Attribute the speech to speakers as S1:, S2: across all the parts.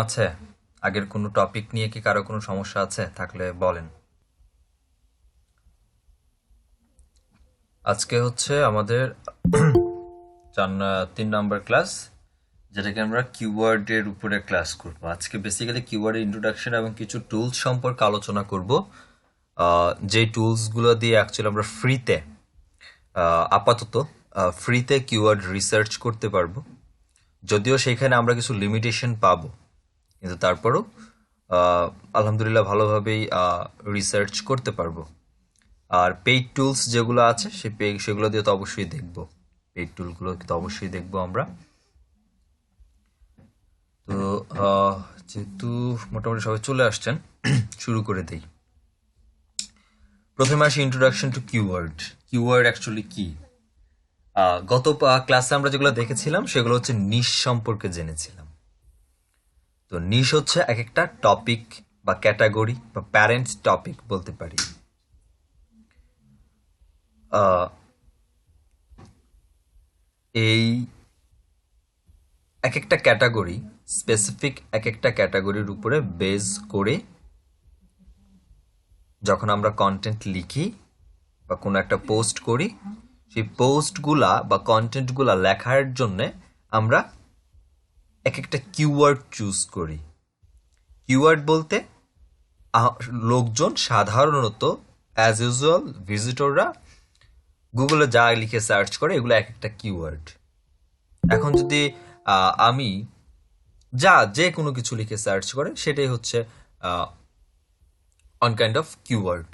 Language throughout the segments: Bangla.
S1: আছে? আগের কোনো টপিক নিয়ে কি কারো কোনো সমস্যা আছে? থাকলে বলেন। আজকে হচ্ছে আমাদের 3 নম্বর ক্লাস, যেটাকে আমরা কিওয়ার্ডের উপরে ক্লাস করব। আজকে বেসিক্যালি কিওয়ার্ডের ইন্ট্রোডাকশন এবং কিছু টুলস সম্পর্কে আলোচনা করব, যে টুলসগুলো দিয়ে অ্যাকচুয়ালি আমরা ফ্রিতে, আপাতত ফ্রিতে কিওয়ার্ড রিসার্চ করতে পারবো। যদিও সেখানে আমরা কিছু লিমিটেশন পাবো, কিন্তু তারপরও আলহামদুলিল্লাহ ভালোভাবেই রিসার্চ করতে পারবো। আর পেইড টুলস যেগুলো আছে সেগুলো দিয়ে তো অবশ্যই দেখবো, পেইড টুলগুলো তো অবশ্যই দেখবো আমরা। তো যেহেতু মোটামুটি সবাই চলে আসছেন, শুরু করে দেই। প্রথমে আসি introduction to keyword. Keyword actually কি? গত ক্লাসে আমরা যেগুলো দেখেছিলাম সেগুলো হচ্ছে নিশ সম্পর্কে জেনেছিলাম। তো নিশ হচ্ছে এক একটা টপিক বা ক্যাটাগরি বা প্যারেন্ট টপিক বলতে পারি। এই এক একটা ক্যাটাগরি, স্পেসিফিক এক একটা ক্যাটাগরির উপরে বেস করে যখন আমরা কন্টেন্ট লিখি বা কোনো একটা পোস্ট করি, সেই পোস্টগুলা বা কন্টেন্টগুলা লেখার জন্য আমরা এক একটা কিওয়ার্ড চুজ করি। কিওয়ার্ড বলতে লোকজন সাধারণত অ্যাজ ইউজুয়াল ভিজিটররা গুগলে যা লিখে সার্চ করে এগুলো এক একটা কিওয়ার্ড। এখন যদি আমি যে কোনো কিছু লিখে সার্চ করে, সেটাই হচ্ছে অন কাইন্ড অফ কিওয়ার্ড।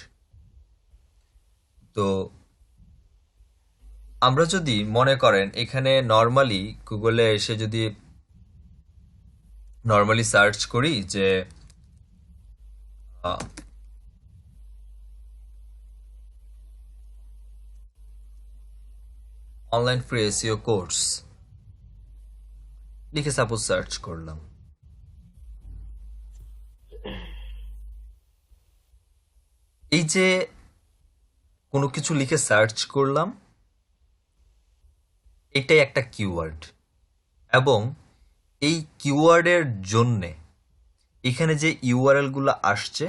S1: তো আমরা যদি মনে করেন এখানে নর্মালি গুগলে এসে যদি নর্মালি সার্চ করি যে অনলাইন ফ্রি এসইও কোর্স লিখে সাপোজ সার্চ করলাম, এই যে কোনো কিছু লিখে সার্চ করলাম, এটাই একটা কিওয়ার্ড। এবং এই কিওয়ার্ডের জন্যে এখানে যে ইউআরএলগুলো আসছে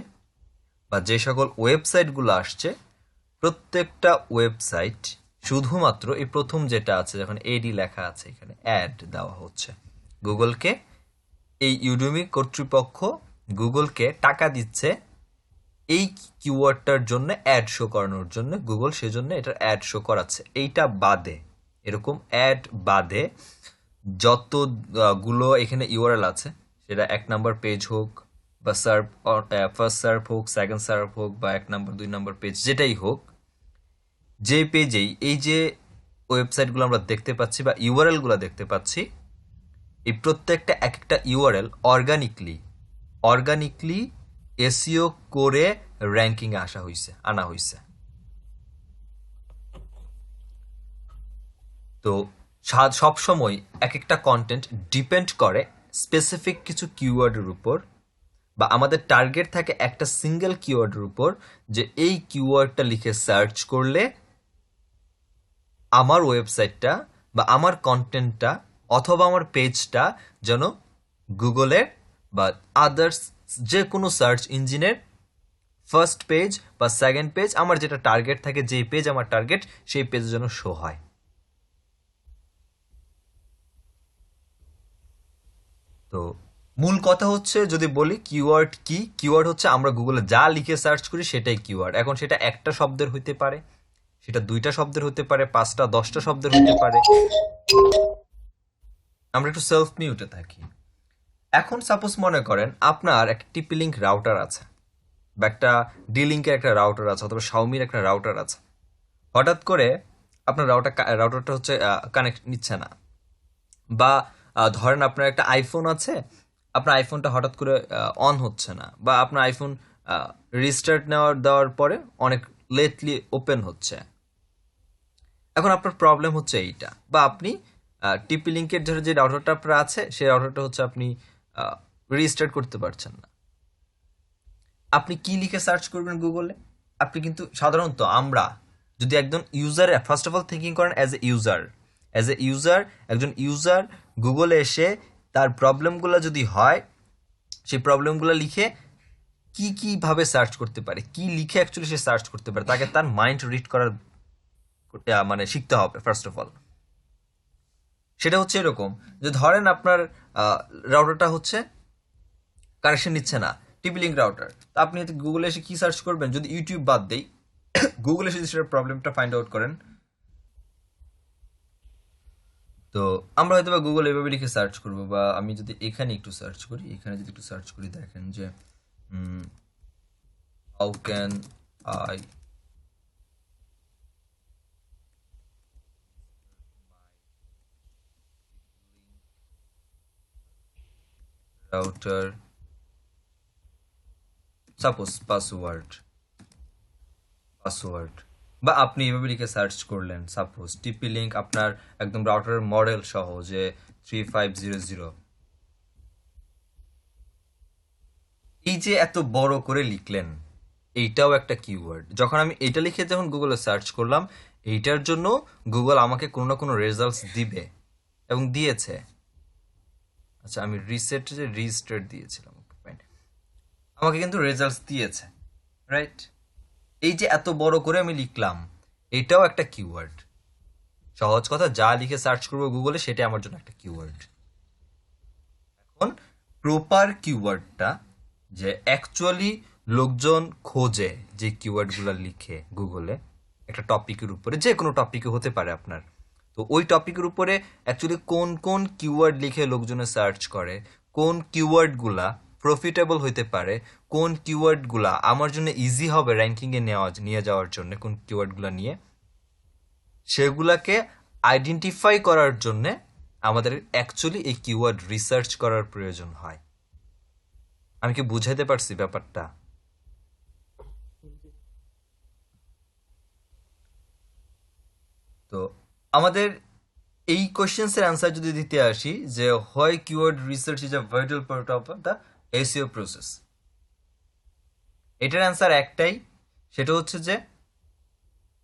S1: বা যে সকল ওয়েবসাইটগুলো আসছে, প্রত্যেকটা ওয়েবসাইট শুধুমাত্র এই প্রথম যেটা আছে, যখন এডি লেখা আছে এখানে অ্যাড দেওয়া হচ্ছে গুগলকে, এই ইউডেমি কর্তৃপক্ষ গুগলকে টাকা দিচ্ছে এই কিওয়ার্ডটার জন্য, অ্যাড শো করানোর জন্য। গুগল সেজন্য এটার অ্যাড শো করাচ্ছে। এইটা বাদে, এরকম অ্যাড বাদে যতগুলো এখানে ইউআরএল আছে, সেটা 1 নম্বর পেজ হোক বা সার্ভ, ফার্স্ট সার্ভ হোক, সেকেন্ড সার্ভ হোক, বা 1 নম্বর 2 নম্বর পেজ যেটাই হোক, যে পেজেই এই যে ওয়েবসাইটগুলো আমরা দেখতে পাচ্ছি বা ইউআরএলগুলো দেখতে পাচ্ছি, এই প্রত্যেকটা এক একটা ইউআরএল অর্গানিকলি এসইও করে র্যাঙ্কিং আনা হয়েছে। তো সব সময় এক একটা কন্টেন্ট ডিপেন্ড করে স্পেসিফিক কিছু কিওয়ার্ডের উপর, বা আমাদের টার্গেট থাকে একটা সিঙ্গেল কিওয়ার্ডের উপর, যে এই কিওয়ার্ডটা লিখে সার্চ করলে আমার ওয়েবসাইটটা বা আমার কন্টেন্টটা অথবা আমার পেজটা যেন গুগলের বা আদার্স যে কোনো সার্চ ইঞ্জিনের ফার্স্ট পেজ বা সেকেন্ড পেজ, আমার যেটা টার্গেট থাকে, যেই পেজ আমার টার্গেট, সেই পেজের জন্য শো হয়। তো মূল কথা হচ্ছে, যদি বলি কিওয়ার্ড কি, কিওয়ার্ড হচ্ছে আমরা গুগলে যা লিখে সার্চ করি সেটাই কিওয়ার্ড। এখন সেটা একটা শব্দের হইতে পারে, সেটা 2টা শব্দের হতে পারে, 5টা 10টা শব্দের হতে পারে। আমরা একটু সেলফ মিউটে থাকি। এখন সাপোজ মনে করেন আপনার একটা টিপি লিঙ্ক রাউটার আছে, বা একটা ডি লিঙ্কের একটা রাউটার আছে, অথবা শাওমির একটা রাউটার আছে। হঠাৎ করে আপনার রাউটারটা হচ্ছে কানেক্ট নিচ্ছে না, বা ধরেন আপনার একটা আইফোন আছে, আপনার আইফোনটা হঠাৎ করে অন হচ্ছে না, বা আপনার আইফোন রিস্টার্ট দেওয়ার পরে অনেক লেটলি ওপেন হচ্ছে। এখন আপনার প্রবলেম হচ্ছে এইটা, বা আপনি টিপি লিঙ্কের যে রাউটারটা আপনার আছে, সেই রাউটারটা হচ্ছে আপনি রিস্টার্ট করতে পারছেন না। আপনি কি লিখে সার্চ করবেন গুগলে? আপনি কিন্তু সাধারণত আমরা যদি একজন user, first of all thinking করেন অ্যাজ এ ইউজার, একজন ইউজার গুগলে এসে তার প্রবলেমগুলো যদি হয়, সেই প্রবলেমগুলো লিখে কিভাবে সার্চ করতে পারে, কি লিখে অ্যাকচুয়ালি সে সার্চ করতে পারে, তাকে তার মাইন্ড রিড করার মানে শিখতে হবে ফার্স্ট অফ অল। সেটা হচ্ছে এরকম যে ধরেন আপনার রাউটারটা হচ্ছে কানেকশন নিচ্ছে না, টিপি লিঙ্ক রাউটার। তো আপনি গুগলে এসে কি সার্চ করবেন, যদি ইউটিউব বাদ দেই, গুগলে এসে সেটার প্রবলেমটা ফাইন্ড আউট করেন। তো আমরা হয়তো বা গুগল এভাবে লিখে সার্চ করব, বা আমি যদি এখানে একটু সার্চ করি, এখানে যদি একটু সার্চ করি, দেখেন যে how can I router suppose password, বা আপনি এভাবে লিখে সার্চ করলেন, সাপোজ টিপি লিঙ্ক আপনার একদম রাউটারের মডেল সহ যে 3500। এই যে এত বড় করে লিখলেন, এইটাও একটা কিওয়ার্ড। যখন আমি এটা লিখে যখন গুগলে সার্চ করলাম, এইটার জন্য গুগল আমাকে কোনো না কোনো রেজাল্টস দিবে, এবং দিয়েছে। আচ্ছা, আমি রিস্টার্ট দিয়েছিলাম, আমাকে কিন্তু রেজাল্টস দিয়েছে, রাইট? এই যে এত বড় করে আমি লিখলাম, এটাও একটা কিওয়ার্ড। সহজ কথা, যা লিখে সার্চ করবো গুগলে সেটা আমার জন্য একটা কিওয়ার্ড। এখন প্রপার কিওয়ার্ডটা যে অ্যাকচুয়ালি লোকজন খোঁজে, যে কিওয়ার্ডগুলো লিখে গুগলে একটা টপিকের উপরে, যে কোনো টপিকে হতে পারে আপনার, তো ওই টপিকের উপরে অ্যাকচুয়ালি কোন কোন কিওয়ার্ড লিখে লোকজনে সার্চ করে, কোন কিওয়ার্ডগুলা প্রফিটেবল হইতে পারে, কোন কিওয়ার্ডগুলা আমার জন্য ইজি হবে র্যাঙ্কিংয়ে নিয়ে যাওয়ার জন্য, কোন কিওয়ার্ডগুলা নিয়ে, সেগুলাকে আইডেন্টিফাই করার জন্য আমাদের অ্যাকচুয়ালি এই কিওয়ার্ড রিসার্চ করার প্রয়োজন হয়। আমি কি বুঝাইতে পারছি ব্যাপারটা? তো আমাদের এই কোশ্চেন্সের অ্যান্সার যদি দিতে আসি, যে হয় keyword research is a vital part of the SEO process, এটার অ্যান্সার একটাই, সেটা হচ্ছে যে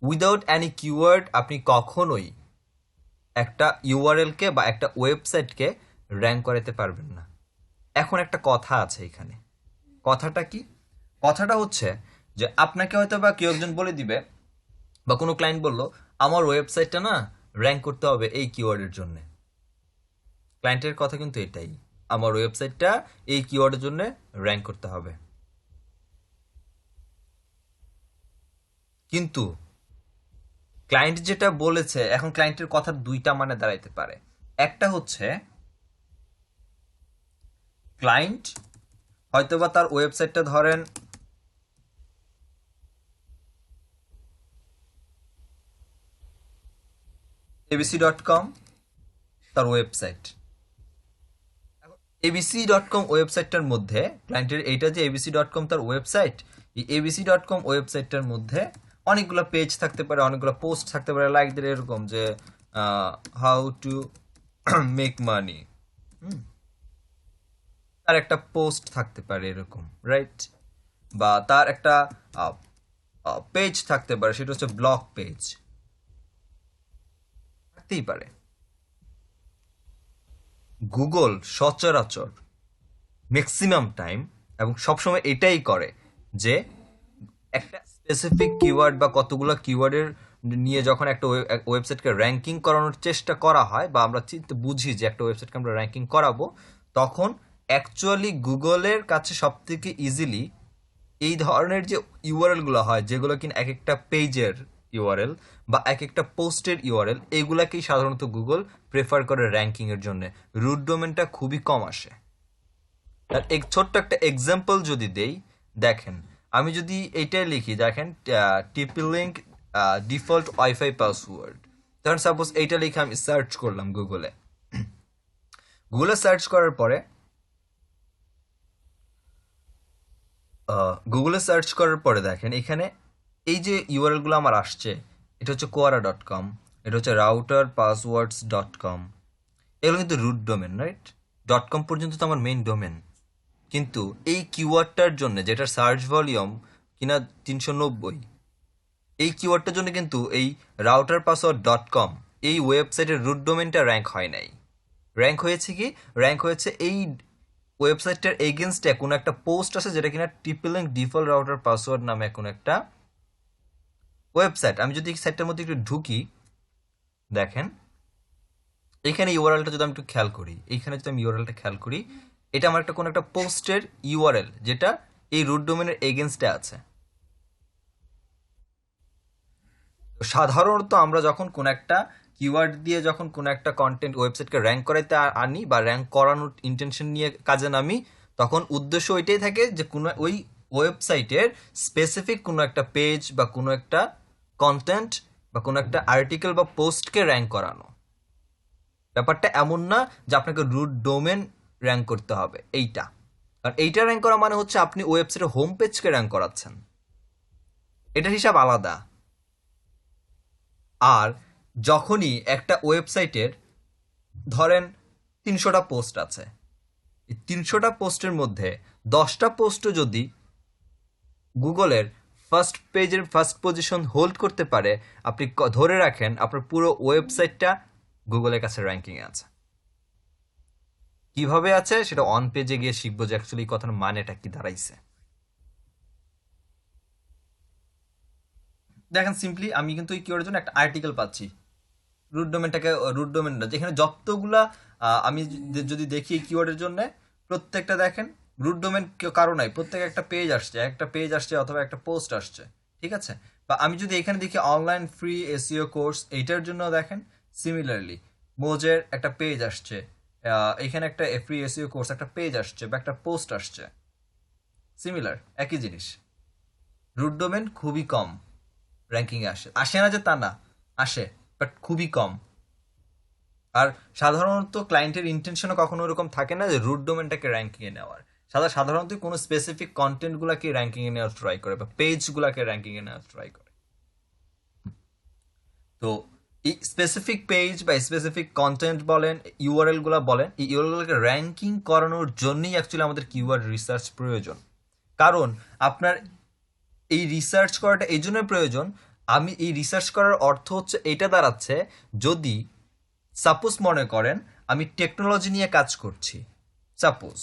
S1: উইদাউট এনি কিওয়ার্ড আপনি কখনোই একটা ইউআরএলকে বা একটা ওয়েবসাইটকে র্যাঙ্ক করাতে পারবেন না। এখন একটা কথা আছে এখানে, কথাটা কি? কথাটা হচ্ছে যে আপনাকে হয়তো বা কেউ একজন বলে দিবে, বা কোনো ক্লায়েন্ট বললো আমার ওয়েবসাইটটা না র্যাঙ্ক করতে হবে এই কিওয়ার্ডের জন্য। ক্লায়েন্টের কথা কিন্তু এটাই, আমার ওয়েবসাইটটা এই কিওয়ার্ডের জন্য র্যাঙ্ক করতে হবে। কিন্তু ক্লায়েন্ট যেটা বলেছে, এখন ক্লায়েন্টের কথার দুইটা মানে দাঁড়াইতে পারে। একটা হচ্ছে ক্লায়েন্ট হয়তোবা তার ওয়েবসাইটটা ধরেন abc.com তার ওয়েবসাইট, abc.com ওয়েবসাইটটার মধ্যে ক্লায়েন্টের এইটা যে abc.com তার ওয়েবসাইট, এই abc.com ওয়েবসাইটটার মধ্যে অনেকগুলো পেজ থাকতে পারে, অনেকগুলো পোস্ট থাকতে পারে, লাইক দের এরকম যে হাউ টু মেক মানি, তার একটা পোস্ট থাকতে পারে এরকম, রাইট? বা তার একটা পেজ থাকতে পারে, সেটা হচ্ছে ব্লগ পেজ, থাকতেই পারে। গুগল সচরাচর ম্যাক্সিমাম টাইম এবং সবসময় এটাই করে যে একটা স্পেসিফিক কিওয়ার্ড বা কতগুলো কিওয়ার্ডের নিয়ে যখন একটা ওয়েবসাইটকে র্যাঙ্কিং করানোর চেষ্টা করা হয়, বা আমরা বুঝি যে একটা ওয়েবসাইটকে আমরা র্যাঙ্কিং করাবো, তখন অ্যাকচুয়ালি গুগলের কাছে সব থেকে ইজিলি এই ধরনের যে ইউআরএলগুলো হয়, যেগুলো কিনা এক একটা পেজের ইউআরএল বা এক একটা পোস্টের ইউআরএল, এইগুলাকেই সাধারণত গুগল প্রেফার করে র্যাঙ্কিংয়ের জন্য। রুট ডোমেনটা খুবই কম আসে। আর এক ছোট্ট একটা এক্সাম্পল যদি দেই, দেখেন আমি যদি এইটাই লিখি, দেখেন টিপি লিঙ্ক ডিফল্ট ওয়াইফাই পাসওয়ার্ড, ধরেন সাপোজ এইটা লিখে আমি সার্চ করলাম গুগলে। গুগলে সার্চ করার পরে দেখেন এখানে এই যে ইউআরএলগুলো আমার আসছে, এটা হচ্ছে কোয়ারা.com, এটা হচ্ছে রাউটার পাসওয়ার্ডস.com, এগুলো কিন্তু রুট ডোমেন, রাইট? .com পর্যন্ত তো আমার মেইন ডোমেন। কিন্তু এই কিওয়ার্ডটার জন্য, যেটার সার্চ ভলিউম কিনা 390, এই কিওয়ার্ডটার জন্য কিন্তু এই রাউটার পাসওয়ার্ড.com এই ওয়েবসাইটের রুট ডোমেনটা র্যাঙ্ক হয় নাই। র্যাঙ্ক হয়েছে কি? র্যাঙ্ক হয়েছে এই ওয়েবসাইটের এগেনস্টে কোনো একটা পোস্ট আছে যেটা কিনা টিপলিং ডিফল্ট রাউটার পাসওয়ার্ড নামে কোনো একটা ওয়েবসাইট। আমি যদি এই সাইটটার মধ্যে একটু ঢুকি, দেখেন এখানে ইউআরএলটা যদি আমি একটু খেয়াল করি, এইখানে যদি আমি ইউআরএলটা খেয়াল করি, এটা আমার একটা কোনো একটা পোস্টের ইউআরএল যেটা এই রুট ডোমেনের এগেনস্টে আছে। সাধারণত আমরা যখন কোন একটা কিওয়ার্ড দিয়ে যখন কোন একটা কন্টেন্ট ওয়েবসাইটকে র্যাঙ্ক করাইতে আনি বা র্যাঙ্ক করানোর ইন্টেনশন নিয়ে কাজে নামি, তখন উদ্দেশ্য ওইটাই থাকে যে কোনো ওই ওয়েবসাইটের স্পেসিফিক কোনো একটা পেজ বা কোনো একটা কন্টেন্ট বা কোনো একটা আর্টিকেল বা পোস্টকে র্যাঙ্ক করানো। ব্যাপারটা এমন না যে আপনাকে রুট ডোমেন র্যাঙ্ক করতে হবে, এইটা। কারণ এইটা র্যাঙ্ক করা মানে হচ্ছে আপনি ওয়েবসাইটের হোম পেজকে র্যাঙ্ক করাচ্ছেন, এটার হিসাব আলাদা। আর যখনই একটা ওয়েবসাইটের ধরেন 300টা পোস্ট আছে, এই 300টা পোস্টের মধ্যে 10টা পোস্টও যদি গুগলের ফার্স্ট পেজের ফার্স্ট পজিশন হোল্ড করতে পারে, আপনি ধরে রাখেন আপনার পুরো ওয়েবসাইটটা গুগলের কাছে র্যাঙ্কিংয়ে আছে। কিভাবে আছে সেটা অন পেজে গিয়ে শিখবো যে অ্যাকচুয়ালি এই কথার মানেটা কি দাঁড়াইছে। দেখেন সিম্পলি আমি কিন্তু এই কিওয়ার্ডের জন্য একটা আর্টিকেল পাচ্ছি, রুট ডোমেনটা যেখানে যতগুলা আমি যদি দেখি এই কিওয়ার্ডের জন্য প্রত্যেকটা দেখেন রুট ডোমেন কারো নাই, প্রত্যেক একটা পেজ আসছে অথবা একটা পোস্ট আসছে, ঠিক আছে। বা আমি যদি এখানে দেখি অনলাইন ফ্রি এসইও কোর্স, এইটার জন্য দেখেন সিমিলারলি মোজের একটা পেজ আসছে, এখানে একটা ফ্রি এসইও কোর্স একটা পেজ আসছে বা একটা পোস্ট আসছে, সিমিলার একই জিনিস। রুট ডোমেন খুবই কম র্যাঙ্কিংয়ে আসে না যে তা না, আসে বাট খুবই কম। আর সাধারণত ক্লায়েন্টের ইন্টেনশনও কখনো ওরকম থাকে না যে রুট ডোমেনটাকে র্যাঙ্কিংয়ে নেওয়ার। সাধারণত কোনো স্পেসিফিক কন্টেন্টগুলোকে র্যাঙ্কিংয়ে নেওয়ার ট্রাই করে বা পেজগুলোকে র্যাঙ্কিংয়ে নেওয়ার ট্রাই করে। তো এই স্পেসিফিক পেজ বা স্পেসিফিক কন্টেন্ট বলেন, ইউআরএলগুলো বলেন, এই ইউআরএলগুলোকে র্যাঙ্কিং করানোর জন্যই অ্যাকচুয়ালি আমাদের কিওয়ার্ড রিসার্চ প্রয়োজন। কারণ আপনার এই রিসার্চ করাটা এই জন্য প্রয়োজন, আমি এই রিসার্চ করার অর্থ হচ্ছে এটা দাঁড়াচ্ছে, যদি সাপোজ মনে করেন আমি টেকনোলজি নিয়ে কাজ করছি, সাপোজ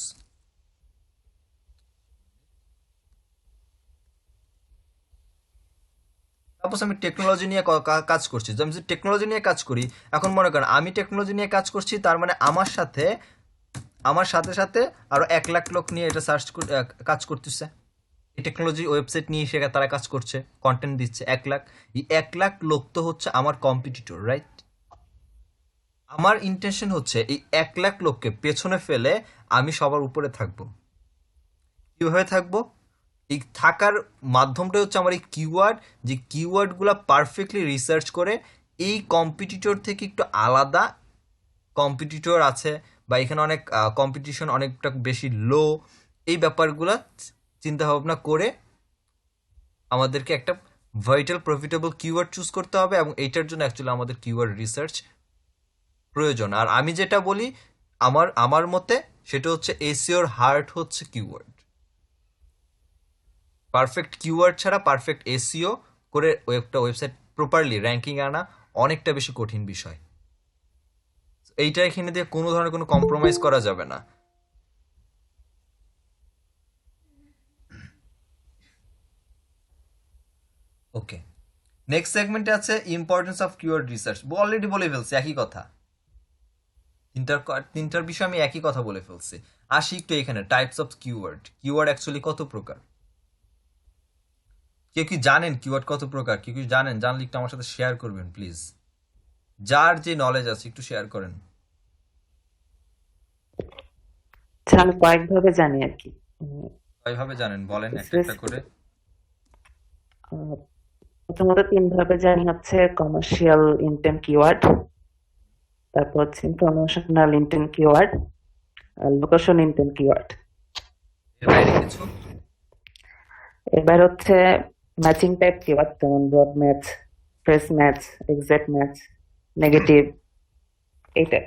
S1: আমি টেকনোলজি নিয়ে কাজ করছি, আমি যদি টেকনোলজি নিয়ে কাজ করি, এখন মনে করেন আমি টেকনোলজি নিয়ে কাজ করছি, তার মানে আমার সাথে সাথে আরো 1 লাখ লোক নিয়ে এটা কাজ করতেছে, এই টেকনোলজি ওয়েবসাইট নিয়ে সে তারা কাজ করছে, কন্টেন্ট দিচ্ছে 1 লাখ। এই 1 লাখ লোক তো হচ্ছে আমার কম্পিটিটর, রাইট? আমার ইন্টেনশন হচ্ছে এই 1 লাখ লোককে পেছনে ফেলে আমি সবার উপরে থাকবো। কিভাবে থাকবো? এই থাকার মাধ্যমটা হচ্ছে আমার এই কিওয়ার্ড, যে কিওয়ার্ডগুলো পারফেক্টলি রিসার্চ করে এই কম্পিটিটর থেকে একটু আলাদা কম্পিটিটর আছে বা এখানে অনেক কম্পিটিশন অনেকটা বেশি লো, এই ব্যাপারগুলো চিন্তা ভাবনা করে আমাদেরকে একটা ভাইটাল প্রফিটেবল কিওয়ার্ড চুজ করতে হবে, এবং এইটার জন্য অ্যাকচুয়ালি আমাদের কিওয়ার্ড রিসার্চ প্রয়োজন। আর আমি যেটা বলি আমার মতে সেটা হচ্ছে এসইওর হার্ট হচ্ছে কিওয়ার্ড। পারফেক্ট কিওয়ার্ড ছাড়া পারফেক্ট এসইও করে একটা ওয়েবসাইট প্রপারলি র্যাঙ্কিং আনা অনেকটা বেশি কঠিন বিষয়। এইটা এখানে দিয়ে কোনো ধরনের কোনো কম্প্রোমাইজ করা যাবে না। ওকে, নেক্সট সেগমেন্টে আছে importance of keyword research. Already বলে ফেলছি একই কথা, তিনটার বিষয়ে আমি একই কথা বলে ফেলছি। আসি একটু এখানে types of keyword. Keyword actually কত প্রকার? কেউ কি জানেন কিওয়ার্ড কত প্রকার? কেউ কি জানেন? জানলে একটু আমার সাথে শেয়ার করবেন প্লিজ, যার যে নলেজ আছে একটু শেয়ার করেন।
S2: আমি কয়েকভাবে জানি আর কি।
S1: কয়ভাবে জানেন বলেন একটা একটা করে।
S2: প্রথমত 3 ভাবে জানি, হচ্ছে কমার্শিয়াল ইন্টেন্ট কিওয়ার্ড, তারপর হচ্ছে ইনফরমেশনাল ইন্টেন্ট কিওয়ার্ড, আর লোকেশন ইন্টেন্ট কিওয়ার্ড।
S1: এর বাইরে কিছু?
S2: এবার হচ্ছে ম্যাচিং টাইপ কিওয়ার্ড, যেমন broad match, phrase match, exact match, negative, এইটা।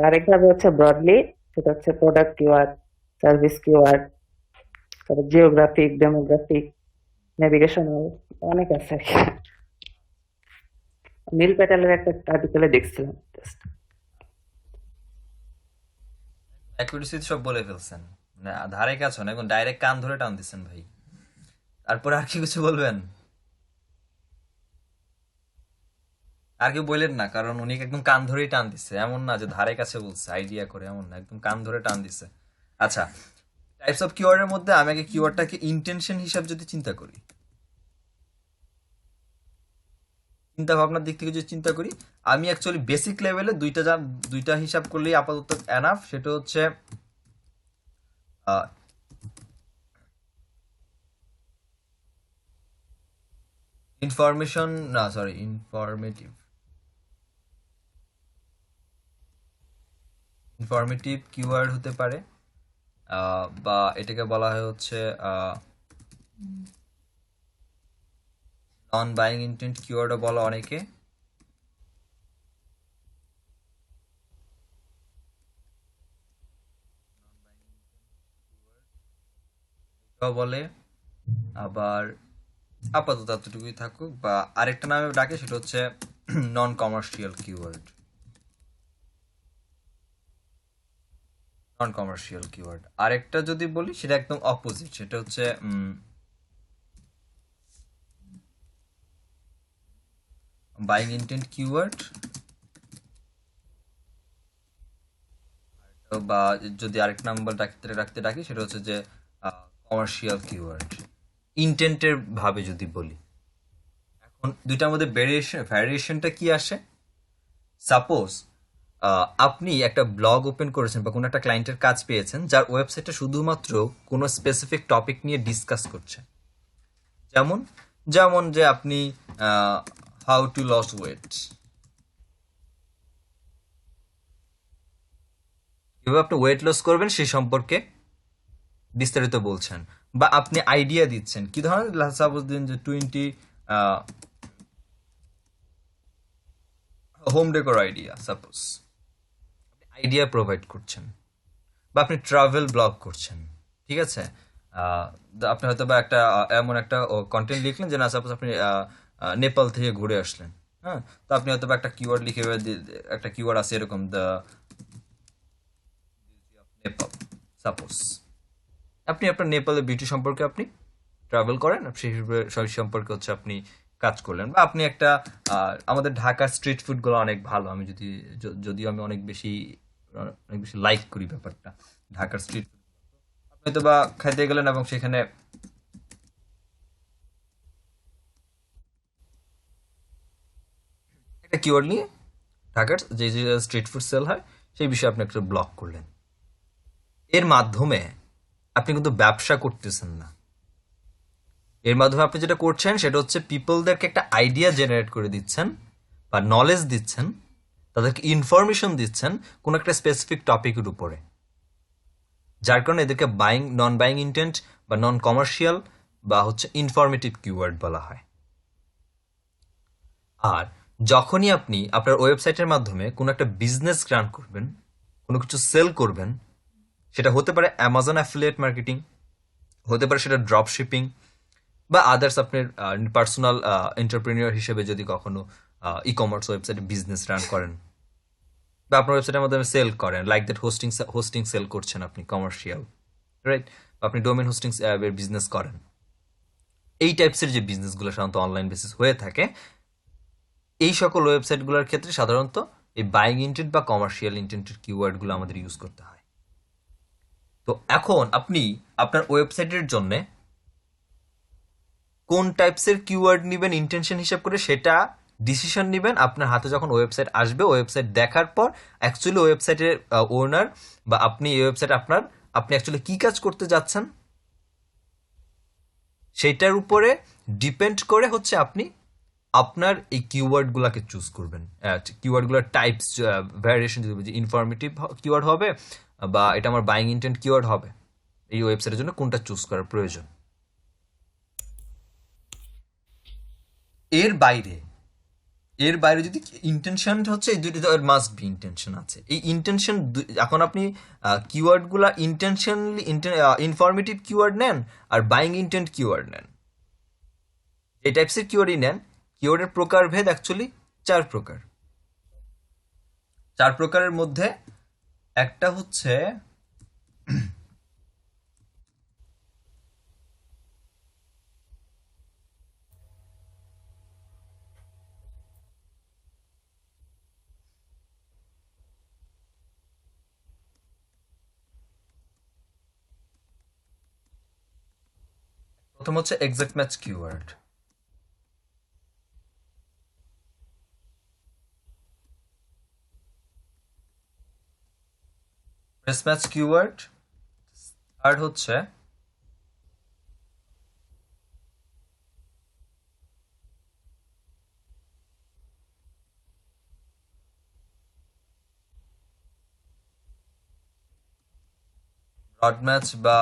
S2: আরেকভাবে হচ্ছে ব্রডলি, সেটা হচ্ছে প্রোডাক্ট কিওয়ার্ড, সার্ভিস কিওয়ার্ড, তারপর জিওগ্রাফিক, ডেমোগ্রাফিক, নেভিগেশনাল, অনেক আছে আর কি। নীল প্যাটেলের একটা আর্টিকেলে দেখছিলাম।
S1: অ্যাকুরেসি সব বলে ফেলছেন, মানে ধারে কাছে না, এখন ডাইরেক্ট কান ধরে টান দিচ্ছেন ভাই। তারপরে আর কি কিছু বলবেন? আর কি বললেন না, কারণ উনি একদম কান ধরেই টান দিচ্ছে, এমন না যে ধারে কাছে বলছে আইডিয়া করে, এমন না, একদম কান ধরে টান দিচ্ছে। আচ্ছা, টাইপস অফ কিওয়ার্ডের মধ্যে আমি আগে কিওয়ার্ডটাকে ইন্টেনশন হিসাব যদি চিন্তা করি, চিন্তা ভাবনার দিক থেকে যদি চিন্তা করি, আমি অ্যাকচুয়ালি বেসিক লেভেলে দুইটা হিসাব করলেই আপাতত এনাফ। সেটা হচ্ছে ইনফরমেশন, না সরি, ইনফরমেটিভ কিওয়ার্ড হতে পারে, বা এটাকে বলা হয় হচ্ছে নন বাইং ইন্টেন্ট কিওয়ার্ডও বলা অনেকে। এটাও বলে। আবার আপাতত এতটুকুই থাকুক, বা আরেকটা নামে ডাকে, সেটা হচ্ছে নন কমার্শিয়াল কিওয়ার্ড। নন কমার্শিয়াল কিওয়ার্ড আরেকটা যদি বলি, সেটা একদম অপোজিট, সেটা হচ্ছে বাইং ইন্টেন্ট কিওয়ার্ড। বা যদি আরেক নাম্বার রাখতে ডাকি, সেটা হচ্ছে যে কমার্শিয়াল কিওয়ার্ড। ইন্টেন্টের ভাবে যদি বলি, এখন দুইটার মধ্যে ভ্যারিয়েশনটা কি আসে? সাপোজ আপনি একটা ব্লগ ওপেন করেছেন বা কোনো একটা ক্লায়েন্টের কাজ পেয়েছেন, যার ওয়েবসাইটটা শুধুমাত্র কোনো স্পেসিফিক টপিক নিয়ে ডিসকাস করছে। যেমন যেমন যে আপনি হাউ টু লস ওয়েট, কিভাবে আপনি ওয়েট লস করবেন সেই সম্পর্কে বিস্তারিত বলছেন, বা আপনি আইডিয়া দিচ্ছেন কি ধরনের, সাপোজ দিন যে 20 home decor idea, suppose idea provide করছেন, বা আপনি ট্রাভেল ব্লগ করছেন, ঠিক আছে? আপনি হয়তো বা একটা এমন একটা কন্টেন্ট লিখলেন যে, না সাপোজ আপনি নেপাল থেকে ঘুরে আসলেন, হ্যাঁ, তো আপনি হয়তো বা একটা কিওয়ার্ড লিখে, একটা কিওয়ার্ড আছে এরকম, দ্য নেপাল, সাপোজ আপনি আপনার নেপালের বিউটি সম্পর্কে আপনি ট্রাভেল করেন, সেই সম্পর্কে হচ্ছে আপনি কাজ করলেন, বা আপনি একটা আমাদের ঢাকার স্ট্রিট ফুডগুলো অনেক ভালো, আমি যদিও আমি অনেক বেশি লাইক করি ব্যাপারটা, ঢাকার স্ট্রিট ফুড। আপনি হয়তো বা খাইতে গেলেন এবং সেখানে একটা কিওয়ার্ড নিয়ে ঢাকার যে যে স্ট্রিট ফুড সেল হয় সেই বিষয়ে আপনি একটা ব্লগ করলেন। এর মাধ্যমে আপনি কিন্তু ব্যবসা করতেছেন না, এর মাধ্যমে আপনি যেটা করছেন সেটা হচ্ছে পিপলদেরকে একটা আইডিয়া জেনারেট করে দিচ্ছেন, বা নলেজ দিচ্ছেন, তাদেরকে ইনফরমেশন দিচ্ছেন কোনো একটা স্পেসিফিক টপিকের উপরে, যার কারণে এদেরকে নন বাইং ইন্টেন্ট বা নন কমার্শিয়াল বা হচ্ছে ইনফরমেটিভ কিওয়ার্ড বলা হয়। আর যখনই আপনি আপনার ওয়েবসাইটের মাধ্যমে কোনো একটা বিজনেস রান করবেন, কোনো কিছু সেল করবেন, সেটা হতে পারে অ্যামাজন অ্যাফিলিয়েট মার্কেটিং, হতে পারে সেটা ড্রপ শিপিং, বা আদার্স আপনার পার্সোনাল এন্টারপ্রেনিয়র হিসেবে যদি কখনো ই কমার্স ওয়েবসাইটে বিজনেস রান করেন, বা আপনার ওয়েবসাইটের মাধ্যমে সেল করেন, লাইক দ্যাট হোস্টিং সেল করছেন আপনি কমার্শিয়াল, রাইট? আপনি ডোমেন হোস্টিং বিজনেস করেন, এই টাইপসের যে বিজনেসগুলো সাধারণত অনলাইন বেসিস হয়ে থাকে, এই সকল ওয়েবসাইটগুলোর ক্ষেত্রে সাধারণত এই বাইং ইন্টেন্ট বা কমার্শিয়াল ইন্টেন্টের কিওয়ার্ডগুলো আমাদের ইউজ করতে হয়। তো এখন আপনি আপনার ওয়েবসাইটের জন্য কোন টাইপসের কিওয়ার্ড নেবেন ইন্টেনশন হিসাব করে, সেটা ডিসিশন নেবেন আপনার হাতে যখন ওয়েবসাইট আসবে। ওয়েবসাইট দেখার পর অ্যাকচুয়ালি ওয়েবসাইটের ওনার বা আপনি এই ওয়েবসাইট আপনি অ্যাকচুয়ালি কি কাজ করতে যাচ্ছেন সেটার উপরে ডিপেন্ড করে হচ্ছে আপনি আপনার এই কিওয়ার্ডগুলোকে চুজ করবেন। কিওয়ার্ডগুলোর টাইপস ভ্যারিয়েশন যদি বুঝি, ইনফরমেটিভ কিওয়ার্ড হবে বা এটা আমার বাইং ইন্টেন্ট কিওয়ার্ড হবে, এই ওয়েবসাইটের জন্য কোনটা চুজ করার প্রয়োজন। এর বাইরে এর বাইরে যদি ইন্টেনশন হচ্ছে, এই দুইটা মাস্ট বি ইন্টেনশন আছে। এই ইন্টেনশন এখন আপনি কিওয়ার্ডগুলা ইন্টেনশনালি ইনফরমেটিভ কিওয়ার্ড নেন আর বাইং ইন্টেন্ট কিওয়ার্ড নেন, এই টাইপসের কিওয়ার্ডই নেন, কিওয়ার্ডের প্রকারভেদ অ্যাকচুয়ালি 4 প্রকারের মধ্যে একটা হচ্ছে প্রথম হচ্ছে exact match keyword. Fresh match keyword. Third হচ্ছে ব্রড ম্যাচ বা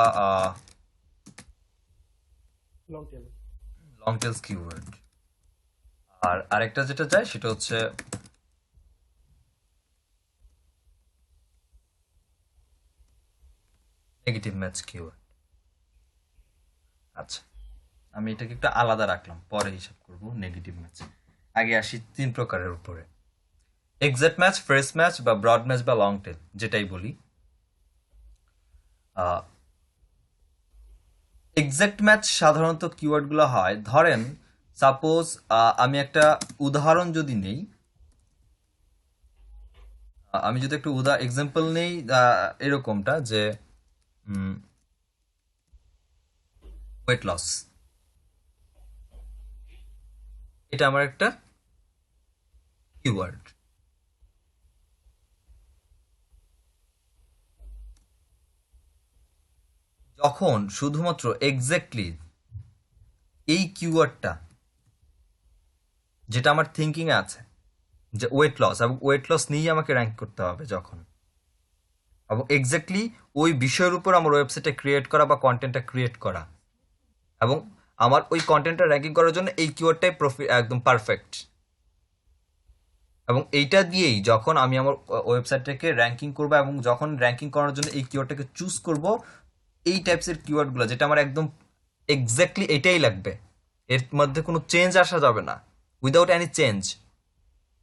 S3: long tail.
S1: Long tails keyword. আর আরেকটা যেটা যায় সেটা হচ্ছে নেগেটিভ ম্যাচ কিওয়ার্ড। আচ্ছা, আমি এটাকে একটু আলাদা রাখলাম, পরে হিসাব করব নেগেটিভ ম্যাচ। আগে আসি 3 প্রকারের উপরে। এক্সাক্ট ম্যাচ, ফ্রেশ ম্যাচ বা ব্রড ম্যাচ বা লং টেল যেটাই বলি। এক্সাক্ট ম্যাচ সাধারণত কিওয়ার্ডগুলো হয়, ধরেন সাপোজ আমি একটা উদাহরণ যদি নেই, আমি যদি একটু এক্সাম্পল নেই, এরকমটা যে ওয়েট লস, এটা আমার একটা কিওয়ার্ড। যখন শুধুমাত্র এক্স্যাক্টলি এই কিওয়ার্ডটা, যেটা আমার থিঙ্কিং এ আছে যে ওয়েট লস, এবং ওয়েট লস নিয়েই আমাকে র্যাঙ্ক করতে হবে, যখন এবং এক্স্যাক্টলি ওই বিষয়ের উপর আমার ওয়েবসাইটটা ক্রিয়েট করা বা কন্টেন্টটা ক্রিয়েট করা, এবং আমার ওই কন্টেন্টটা র্যাঙ্কিং করার জন্য এই কিওয়ার্ডটাই একদম পারফেক্ট, এবং এইটা দিয়েই যখন আমি আমার ওয়েবসাইটটাকে র্যাঙ্কিং করবো, এবং যখন র্যাঙ্কিং করার জন্য এই কিওয়ার্ডটাকে চুজ করব, এই টাইপসের কিওয়ার্ডগুলো যেটা আমার একদম এক্স্যাক্টলি এটাই লাগবে, এর মধ্যে কোনো চেঞ্জ আসা যাবে না, উইদাউট এনি চেঞ্জ,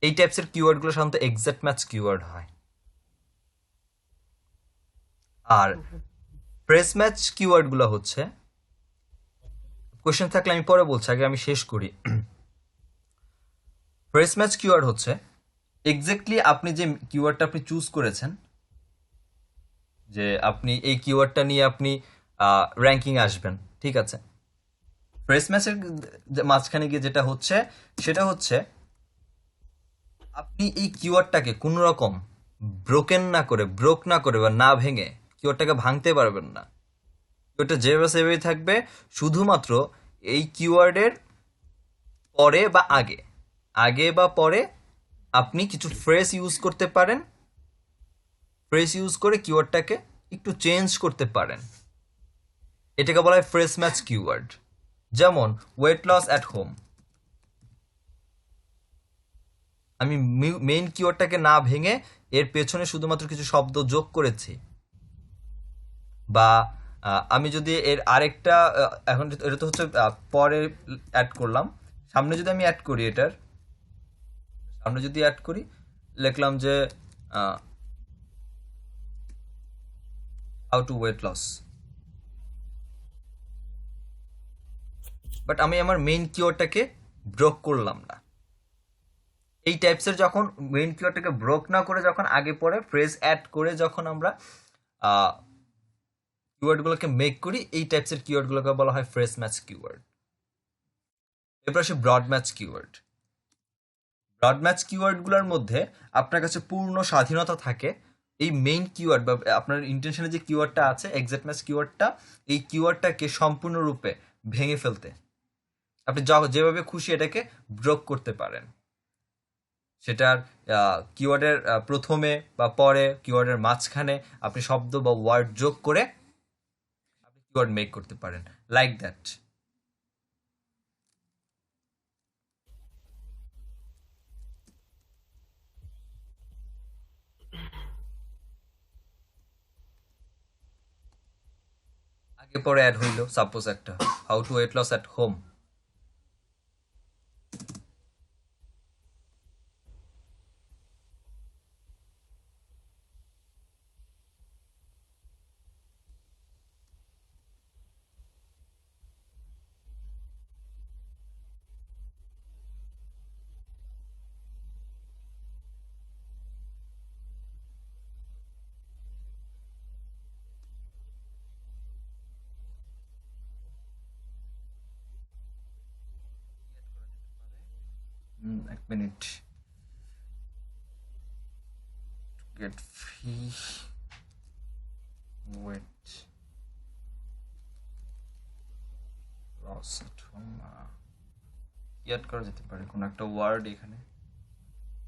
S1: এই টাইপসের কিওয়ার্ডগুলো সাধারণত এক্সাক্ট ম্যাচ কিওয়ার্ড হয়। আর ফ্রেশ ম্যাচ কিওয়ার্ডগুলো হচ্ছে, কোয়েশ্চেন থাকলে আমি পরে বলছি, আগে আমি শেষ করি। ফ্রেশ ম্যাচ কিওয়ার্ড হচ্ছে এক্স্যাক্টলি আপনি যে কিওয়ার্ডটা আপনি চুজ করেছেন, যে আপনি এই কিওয়ার্ডটা নিয়ে আপনি র্যাঙ্কিং আসবেন, ঠিক আছে। ফ্রেশ ম্যাচের মাঝখানে গিয়ে যেটা হচ্ছে সেটা হচ্ছে আপনি এই কিওয়ার্ডটাকে কোনো রকম ব্রোক না করে বা না ভেঙে কিওয়ার্ডটাকে ভাঙতে পারবেন না। কিওয়ার্ডটা যেভাবে সেভাবেই থাকবে, শুধুমাত্র এই কিওয়ার্ডের পরে বা আগে বা পরে আপনি কিছু ফ্রেজ ইউজ করতে পারেন, ফ্রেজ ইউজ করে কিওয়ার্ডটাকে একটু চেঞ্জ করতে পারেন, এটাকে বলা হয় ফ্রেশ ম্যাচ কিওয়ার্ড। যেমন ওয়েট লস অ্যাট হোম, আমি মেইন কিওয়ার্ডটাকে না ভেঙে এর পেছনে শুধুমাত্র কিছু শব্দ যোগ করেছি, বা আমি যদি এর আরেকটা এখন এটা তো হচ্ছে পরে অ্যাড করলাম, সামনে যদি আমি অ্যাড করি, এটার সামনে যদি অ্যাড করি, লিখলাম যে how to weight loss, but আমি আমার মেইন কিওয়ার্ডটাকে ব্রোক করলাম না। এই টাইপসের যখন মেইন কিওয়ার্ডটাকে ব্রোক না করে যখন আগে পরে ফ্রেজ অ্যাড করে যখন আমরা কিওয়ার্ডগুলোকে মেক করি, এই টাইপসের কিওয়ার্ডগুলোকে বলা হয় ফ্রেশ ম্যাচ কিওয়ার্ড। এরপর আসে broad match keyword. Broad match কিওয়ার্ডগুলোর মধ্যে আপনার কাছে পূর্ণ স্বাধীনতা থাকে এই মেইন কিওয়ার্ড বা আপনার ইন্টেনশনে যে কিওয়ার্ডটা আছে এক্সাক্ট ম্যাচ কিওয়ার্ডটা, এই কিওয়ার্ডটাকে সম্পূর্ণরূপে ভেঙে ফেলতে আপনি যেভাবে খুশি এটাকে ব্রোক করতে পারেন। সেটার কিওয়ার্ডের প্রথমে বা পরে, কিওয়ার্ডের মাঝখানে আপনি শব্দ বা ওয়ার্ড যোগ করে আপনি কিওয়ার্ড মেক করতে পারেন, লাইক দ্যাট। আগে পরে অ্যাড হইলো, সাপোজ একটা how to weight loss at home, এক minute get free weight loss at home add করা যেতে পারে কোনো একটা ওয়ার্ড এখানে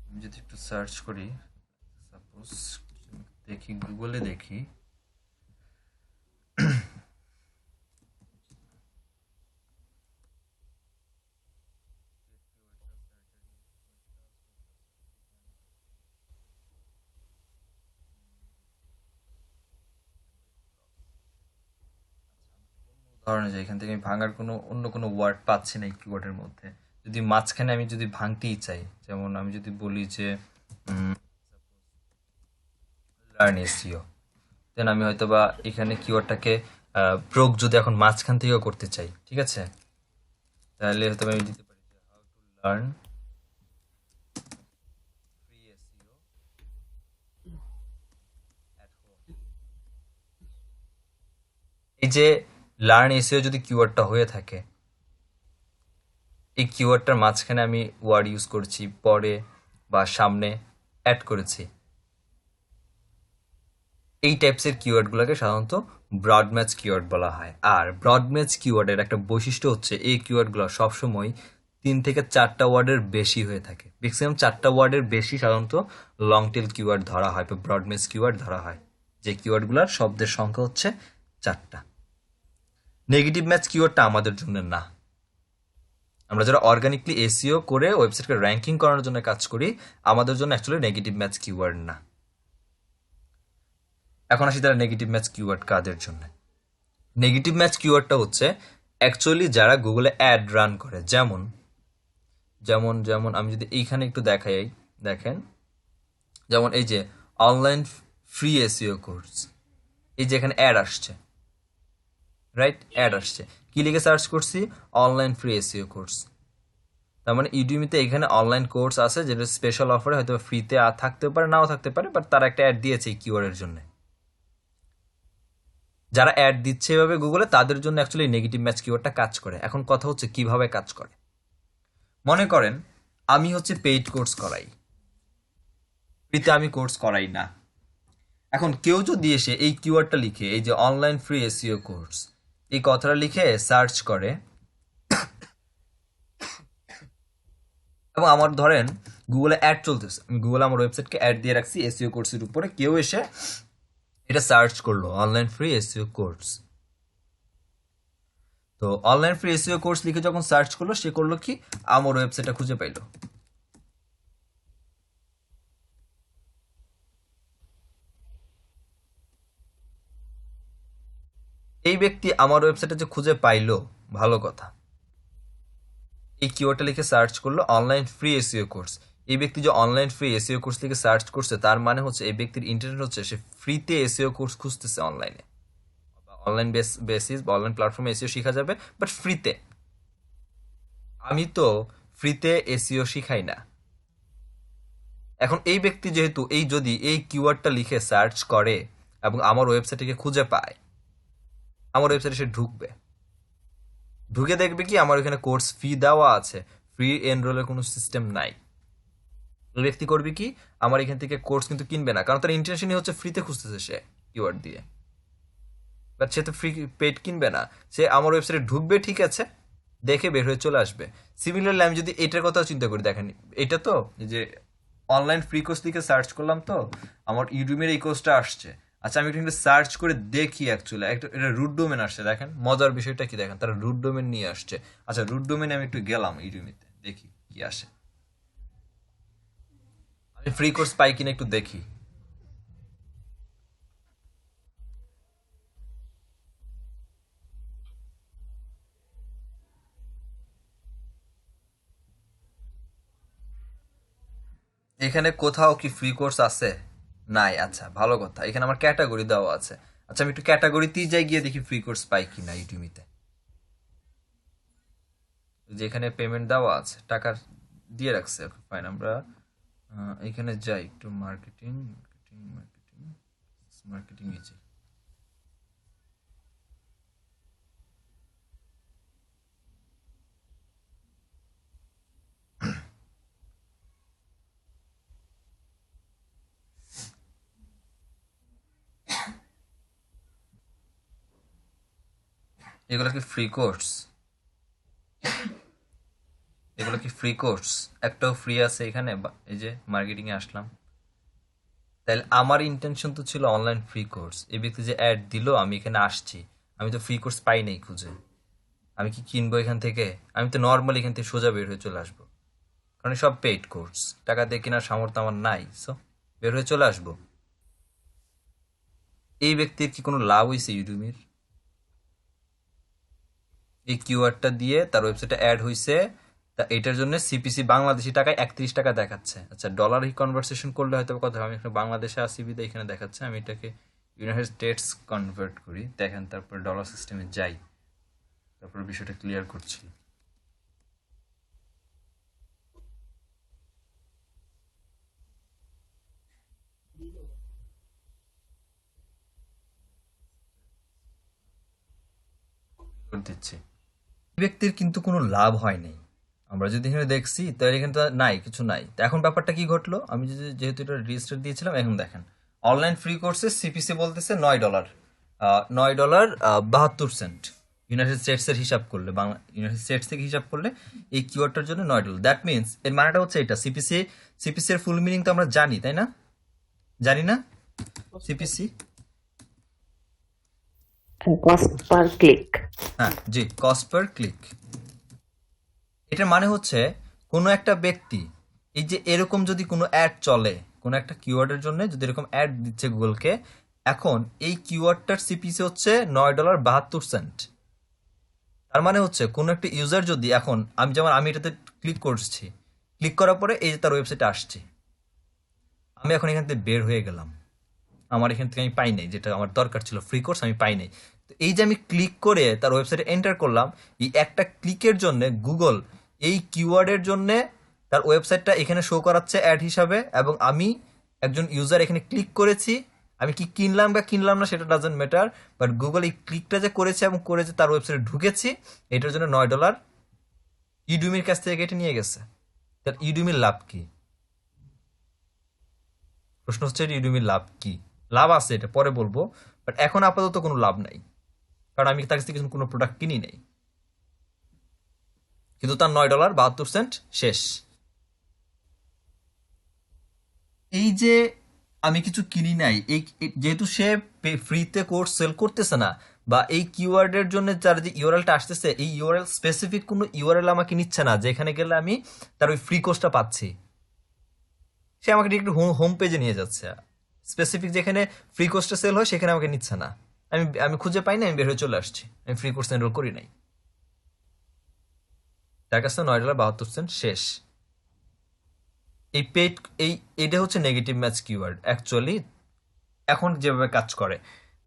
S1: আমি যদি একটু সার্চ করি সাপোজ দেখি গুগলে দেখি ধরনে যে এখান থেকে আমি ভাঙার কোনো অন্য কোনো ওয়ার্ড পাচ্ছি না এই কিওয়ার্ডের মধ্যে যদি মাঝখানে আমি যদি ভাঙতেই চাই যেমন আমি যদি বলি যে লার্ন এসইও দেন আমি হয়তো বা এখানে কিওয়ার্ডটাকে প্রয়োগ যদি এখন মাঝখান থেকেও করতে চাই ঠিক আছে তাহলে হয়তো আমি দিতে পারি যে how to learn free SEO at home এই যে লার্ন এসইও যদি কিওয়ার্ডটা হয়ে থাকে এই কিওয়ার্ডটার মাঝখানে আমি ওয়ার্ড ইউজ করছি পরে বা সামনে অ্যাড করেছি এই টাইপসের কিওয়ার্ডগুলোকে সাধারণত ব্রড ম্যাচ কিওয়ার্ড বলা হয় আর ব্রড ম্যাচ কিওয়ার্ডের একটা বৈশিষ্ট্য হচ্ছে এই কিওয়ার্ডগুলো সবসময় 3 থেকে 4টা ওয়ার্ডের বেশি হয়ে থাকে ম্যাক্সিমাম 4টা ওয়ার্ডের বেশি সাধারণত লং টেল কিওয়ার্ড ধরা হয় বা ব্রড ম্যাচ কিওয়ার্ড ধরা হয় যে কিওয়ার্ডগুলোর শব্দের সংখ্যা হচ্ছে 4টা নেগেটিভ ম্যাচ কিওয়ার্ডটা আমাদের জন্য না আমরা যারা অর্গানিকলি এসইও করে ওয়েবসাইটকে র্যাঙ্কিং করানোর জন্য কাজ করি আমাদের জন্য অ্যাকচুয়ালি নেগেটিভ ম্যাচ কিওয়ার্ড না এখন আসি তারা নেগেটিভ ম্যাচ কিওয়ার্ড কাদের জন্য নেগেটিভ ম্যাচ কিওয়ার্ডটা হচ্ছে অ্যাকচুয়ালি যারা গুগলে অ্যাড রান করে যেমন যেমন যেমন আমি যদি এইখানে একটু দেখাই দেখেন যেমন এই যে অনলাইন ফ্রি এসইও কোর্স এই যে এখানে অ্যাড আসছে রাইট অ্যাড আসছে কি লিখে সার্চ করছি অনলাইন ফ্রি এসইও কোর্স তার মানে ইউডিমিতে এখানে অনলাইন কোর্স আছে যেটা স্পেশাল অফারে হয়তো ফ্রিতে থাকতে পারে নাও থাকতে পারে বাট তারা একটা অ্যাড দিয়েছে এই কিওয়ার্ডের জন্য যারা অ্যাড দিচ্ছে এভাবে গুগলে তাদের জন্য অ্যাকচুয়ালি নেগেটিভ ম্যাচ কিওয়ার্ডটা কাজ করে এখন কথা হচ্ছে কিভাবে কাজ করে মনে করেন আমি হচ্ছে পেইড কোর্স করাই ফ্রিতে আমি কোর্স করাই না এখন কেউ যদি এসে এই কিওয়ার্ডটা লিখে এই যে অনলাইন ফ্রি এসইও কোর্স এই কথাটা লিখে সার্চ করে এবং আমার ধরেন গুগলে অ্যাড চলতেছে আমি গুগলে আমার ওয়েবসাইটকে অ্যাড দিয়ে রাখছি এসইও কোর্সের উপরে কেউ এসে এটা সার্চ করলো অনলাইন ফ্রি এসইও কোর্স তো অনলাইন ফ্রি এসইও কোর্স লিখে যখন সার্চ করলো সে করলো কি আমার ওয়েবসাইটটা খুঁজে পাইলো এই ব্যক্তি আমার ওয়েবসাইটে যে খুঁজে পাইলো ভালো কথা এই কিওয়ার্ডটা লিখে সার্চ করলো অনলাইন ফ্রি এসইও কোর্স এই ব্যক্তি যে অনলাইন ফ্রি এসইও কোর্স লিখে সার্চ করছে তার মানে হচ্ছে এই ব্যক্তির ইন্টারনেট হচ্ছে সে ফ্রিতে এসইও কোর্স খুঁজতেছে অনলাইনে অনলাইন বেসিস বা অনলাইন প্ল্যাটফর্মে এসইও শেখা যাবে বাট ফ্রিতে আমি তো ফ্রিতে এসইও শিখাই না এখন এই ব্যক্তি যেহেতু এই যদি এই কিওয়ার্ডটা লিখে সার্চ করে এবং আমার ওয়েবসাইটকে খুঁজে পায় আমার ওয়েবসাইটে সে ঢুকবে ঢুকে দেখবে কি আমার এখানে কোর্স ফি দেওয়া আছে ফ্রি এনরোলের কোনো সিস্টেম নাই ওই ব্যক্তি করবে কি আমার এখান থেকে কোর্স কিন্তু কিনবে না কারণ তার ইন্টেনশনই হচ্ছে ফ্রিতে খুঁজতেছে সে কিওয়ার্ড দিয়ে বাট সে তো ফ্রি পেড কিনবে না সে আমার ওয়েবসাইটে ঢুকবে ঠিক আছে দেখে বের হয়ে চলে আসবে সিমিলারলি আমি যদি এটার কথাও চিন্তা করি দেখেন এটা তো যে অনলাইন ফ্রি কোর্স লিখে সার্চ করলাম তো আমার ইউটিউবের এই কোর্সটা আসছে আচ্ছা আমি একটু সার্চ করে দেখি অ্যাকচুয়ালি একটা এটা রুট ডোমেন আসছে দেখেন মজার বিষয়টা কি দেখেন তারা রুট ডোমেন নিয়ে আসছে আচ্ছা রুট ডোমেনে আমি একটু গেলাম ইউটিউবেতে দেখি কি আসে আমি ফ্রি কোর্স পাই কিনা একটু দেখি এখানে কোথাও কি ফ্রি কোর্স আছে নাই আচ্ছা ভালো কথা এখানে আমার ক্যাটাগরি দেওয়া আছে আচ্ছা আমি একটু ক্যাটাগরিতেই যাই গিয়ে দেখি ফ্রি কোর্স পাই কিনা ইউটিউবিতে যেখানে পেমেন্ট দেওয়া আছে টাকা দিয়ে রাখছে ফাইন আমরা এখানে যাই একটু মার্কেটিং মার্কেটিং মার্কেটিং মার্কেটিং এ যাই এগুলো কি ফ্রি কোর্স? এগুলো কি ফ্রি কোর্স? একটাও ফ্রি আছে এখানে? এই যে মার্কেটিং এ আসলাম, তাহলে আমার ইন্টেনশন তো ছিল অনলাইন ফ্রি কোর্স। এই ব্যক্তি যে অ্যাড দিল, আমি এখানে আসছি, আমি তো ফ্রি কোর্স পাই নাই খুঁজে। আমি কি কিনবো এখান থেকে? আমি তো নর্মালি এখান থেকে সোজা বের হয়ে চলে আসবো, কারণ সব পেইড কোর্স, টাকা দিয়ে কেনার সামর্থ্য আমার নাই। সো বের হয়ে চলে আসবো। এই ব্যক্তির কি কোনো লাভ হয়েছে ইউডুমির? এই কিউআরটা দিয়ে তার ওয়েবসাইটে অ্যাড হয়েছে, তা এটার জন্য সিপিসি বাংলাদেশি টাকায় 31 টাকা দেখাচ্ছে। আচ্ছা, ডলার কনভার্সেশন করলে হয়তো কথা হবে। আমি এখানে বাংলাদেশে আসি বিদে এখানে দেখাচ্ছে। আমি এটাকে ইউনাইটেড স্টেটস কনভার্ট করি, দেখেন, তারপর ডলার সিস্টেমে যাই, তারপর বিষয়টা ক্লিয়ার করছি। দিচ্ছি। ব্যক্তির কিন্তু কোনো লাভ হয় নাই। আমরা যদি এখানে দেখছি তাহলে এখানে তো নাই, কিছু নাই। তো এখন ব্যাপারটা কি ঘটলো, আমি যদি যেহেতু এটা রেজিস্টার দিয়েছিলাম, এখন দেখেন অনলাইন ফ্রি কোর্সে সিপিসি বলতেছে $9, $9.72। ইউনাইটেড স্টেটস এর হিসাব করলে, বাংলা ইউনাইটেড স্টেটস থেকে হিসাব করলে এই কিওয়ার্ডটার জন্য $9। দ্যাট মিনস এর মানেটা হচ্ছে এটা সিপিসি। সিপিসি এর ফুল মিনিং তো আমরা জানি, তাই না? জানি না সিপিসি?
S2: cost per click.
S1: হ্যাঁ জি, কস্ট পার ক্লিক। এটার মানে হচ্ছে কোনো একটা ব্যক্তি, এই যে এরকম যদি কোনো অ্যাড চলে, কোনো একটা কিওয়ার্ডের জন্য যদি এরকম অ্যাড দিচ্ছে গুগলকে, এখন এই কিওয়ার্ডটার সিপিসি হচ্ছে $9.72। তার মানে হচ্ছে কোনো একটা ইউজার যদি, এখন আমি যেমন আমি এটাতে ক্লিক করছি, ক্লিক করার পরে এই যে তার ওয়েবসাইটে আসছে, আমি এখন এখান থেকে বের হয়ে গেলাম, আমার এখান থেকে আমি পাই নাই যেটা আমার দরকার ছিল, ফ্রি কোর্স আমি পাই নাই। তো এই যে আমি ক্লিক করে তার ওয়েবসাইটে এন্টার করলাম, এই একটা ক্লিকের জন্য গুগল এই কিওয়ার্ডের জন্য তার ওয়েবসাইটটা এখানে শো করাচ্ছে অ্যাড হিসাবে, এবং আমি একজন ইউজার এখানে ক্লিক করেছি। আমি কি কিনলাম বা কিনলাম না সেটা ডাজেন্ট ম্যাটার, বাট গুগল এই ক্লিকটা যে করেছে এবং করেছে তার ওয়েবসাইটে ঢুকেছি, এটার জন্য $9 ইডুমির কাছ থেকে কেটে নিয়ে গেছে। তার ইডুমির লাভ কি? প্রশ্ন হচ্ছে ইডুমির লাভ কি? লাভ আছে, এটা পরে বলবো, বাট এখন আপাতত কোনো লাভ নাই, কারণ আমি তার কাছ থেকে কোনো প্রোডাক্ট কিনি নাই। কিন্তু তার $9.72 শেষ। এই যে আমি কিছু কিনি নাই, যেহেতু সে ফ্রিতে কোর্স সেল করতেছে না, বা এই কিওয়ার্ডের জন্য যার যে ইউআরএলটা আসতেছে, এই ইউআরএল স্পেসিফিক কোনো ইউআরএল আমাকে নিচ্ছে না, যেখানে গেলে আমি তার ওই ফ্রি কোর্সটা পাচ্ছি। সে আমাকে একটু হোম পেজে নিয়ে যাচ্ছে, স্পেসিফিক যেখানে ফ্রি কোর্সটা সেল হয় সেখানে আমাকে নিচ্ছে না। আমি আমি খুঁজে পাই না, আমি বের হয়ে চলে আসছি, আমি ফ্রি কোর্স এনরোল করি নাই। তার কাছে $9.72 শেষ। এই পেড, এইটা হচ্ছে নেগেটিভ ম্যাচ কিওয়ার্ড অ্যাকচুয়ালি। এখন যেভাবে কাজ করে,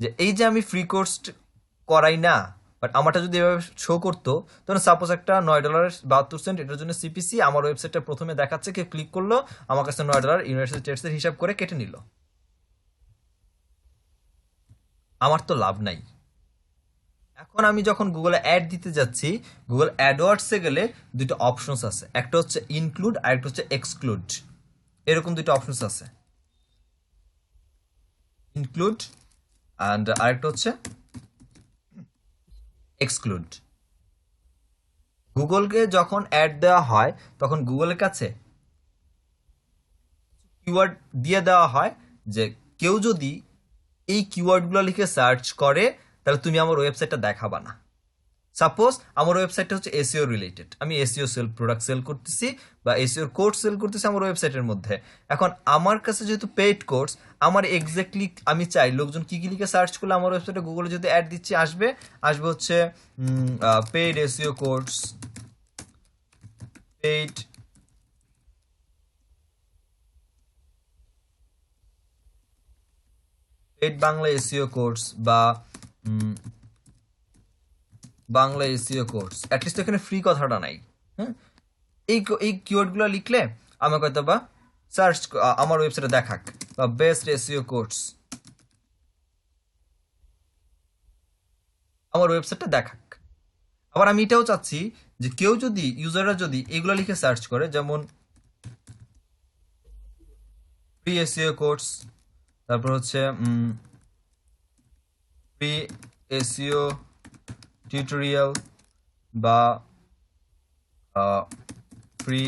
S1: যে এই যে আমি ফ্রি কোর্স করাই না, বাট আমারটা যদি এভাবে শো করতো, তখন সাপোজ একটা $9.72 এটার জন্য সিপিসি আমার ওয়েবসাইটটা প্রথমে দেখাচ্ছে, কেউ ক্লিক করলো, আমার কাছে $9 ইউনাইটেড স্টেটসের হিসাব করে কেটে নিল, আমার তো লাভ নাই। এখন আমি যখন গুগলে অ্যাড দিতে যাচ্ছি, গুগল অ্যাডওয়ার্ডসে গেলে দুটো অপশনস আছে, একটা হচ্ছে ইনক্লুড আর একটা হচ্ছে এক্সক্লুড। এরকম দুটো অপশনস আছে, ইনক্লুড অ্যান্ড আরেকটা হচ্ছে এক্সক্লুড। গুগলকে যখন অ্যাড দেওয়া হয় তখন গুগলের কাছে কিওয়ার্ড দিয়ে দেওয়া হয়, যে কেউ যদি এই কিওয়ার্ডগুলো লিখে সার্চ করে তাহলে তুমি আমার ওয়েবসাইটটা দেখাবা না। সাপোজ আমার ওয়েবসাইটটা হচ্ছে এসইও রিলেটেড, আমি এসইও সেল প্রোডাক্ট সেল করতেছি বা এসইওর কোর্স সেল করতেছি আমার ওয়েবসাইটের মধ্যে। এখন আমার কাছে যেহেতু পেইড কোর্স, আমার এক্স্যাক্টলি আমি চাই লোকজন কি কি লিখে সার্চ করলে আমার ওয়েবসাইটে গুগলে যদি অ্যাড দিচ্ছি আসবে, আসবে হচ্ছে paid SEO course, paid paid Bangla SEO course, বা বাংলা এসইও কোর্স। অ্যাটলিস্ট এখানে ফ্রি কথাটা নাই। হ্যাঁ, এই কিওয়ার্ডগুলো লিখলে আমাকে হয়তো বা সার্চ আমার ওয়েবসাইটে দেখাক, বা বেস্ট এসইও কোর্স আমার ওয়েবসাইটে দেখাক। আবার আমি এটাও চাচ্ছি যে কেউ যদি, ইউজাররা যদি এগুলো লিখে সার্চ করে, যেমন ফ্রি এসইও কোর্স, তারপর হচ্ছে ফ্রি এসইও টিউটোরিয়াল বা ফ্রি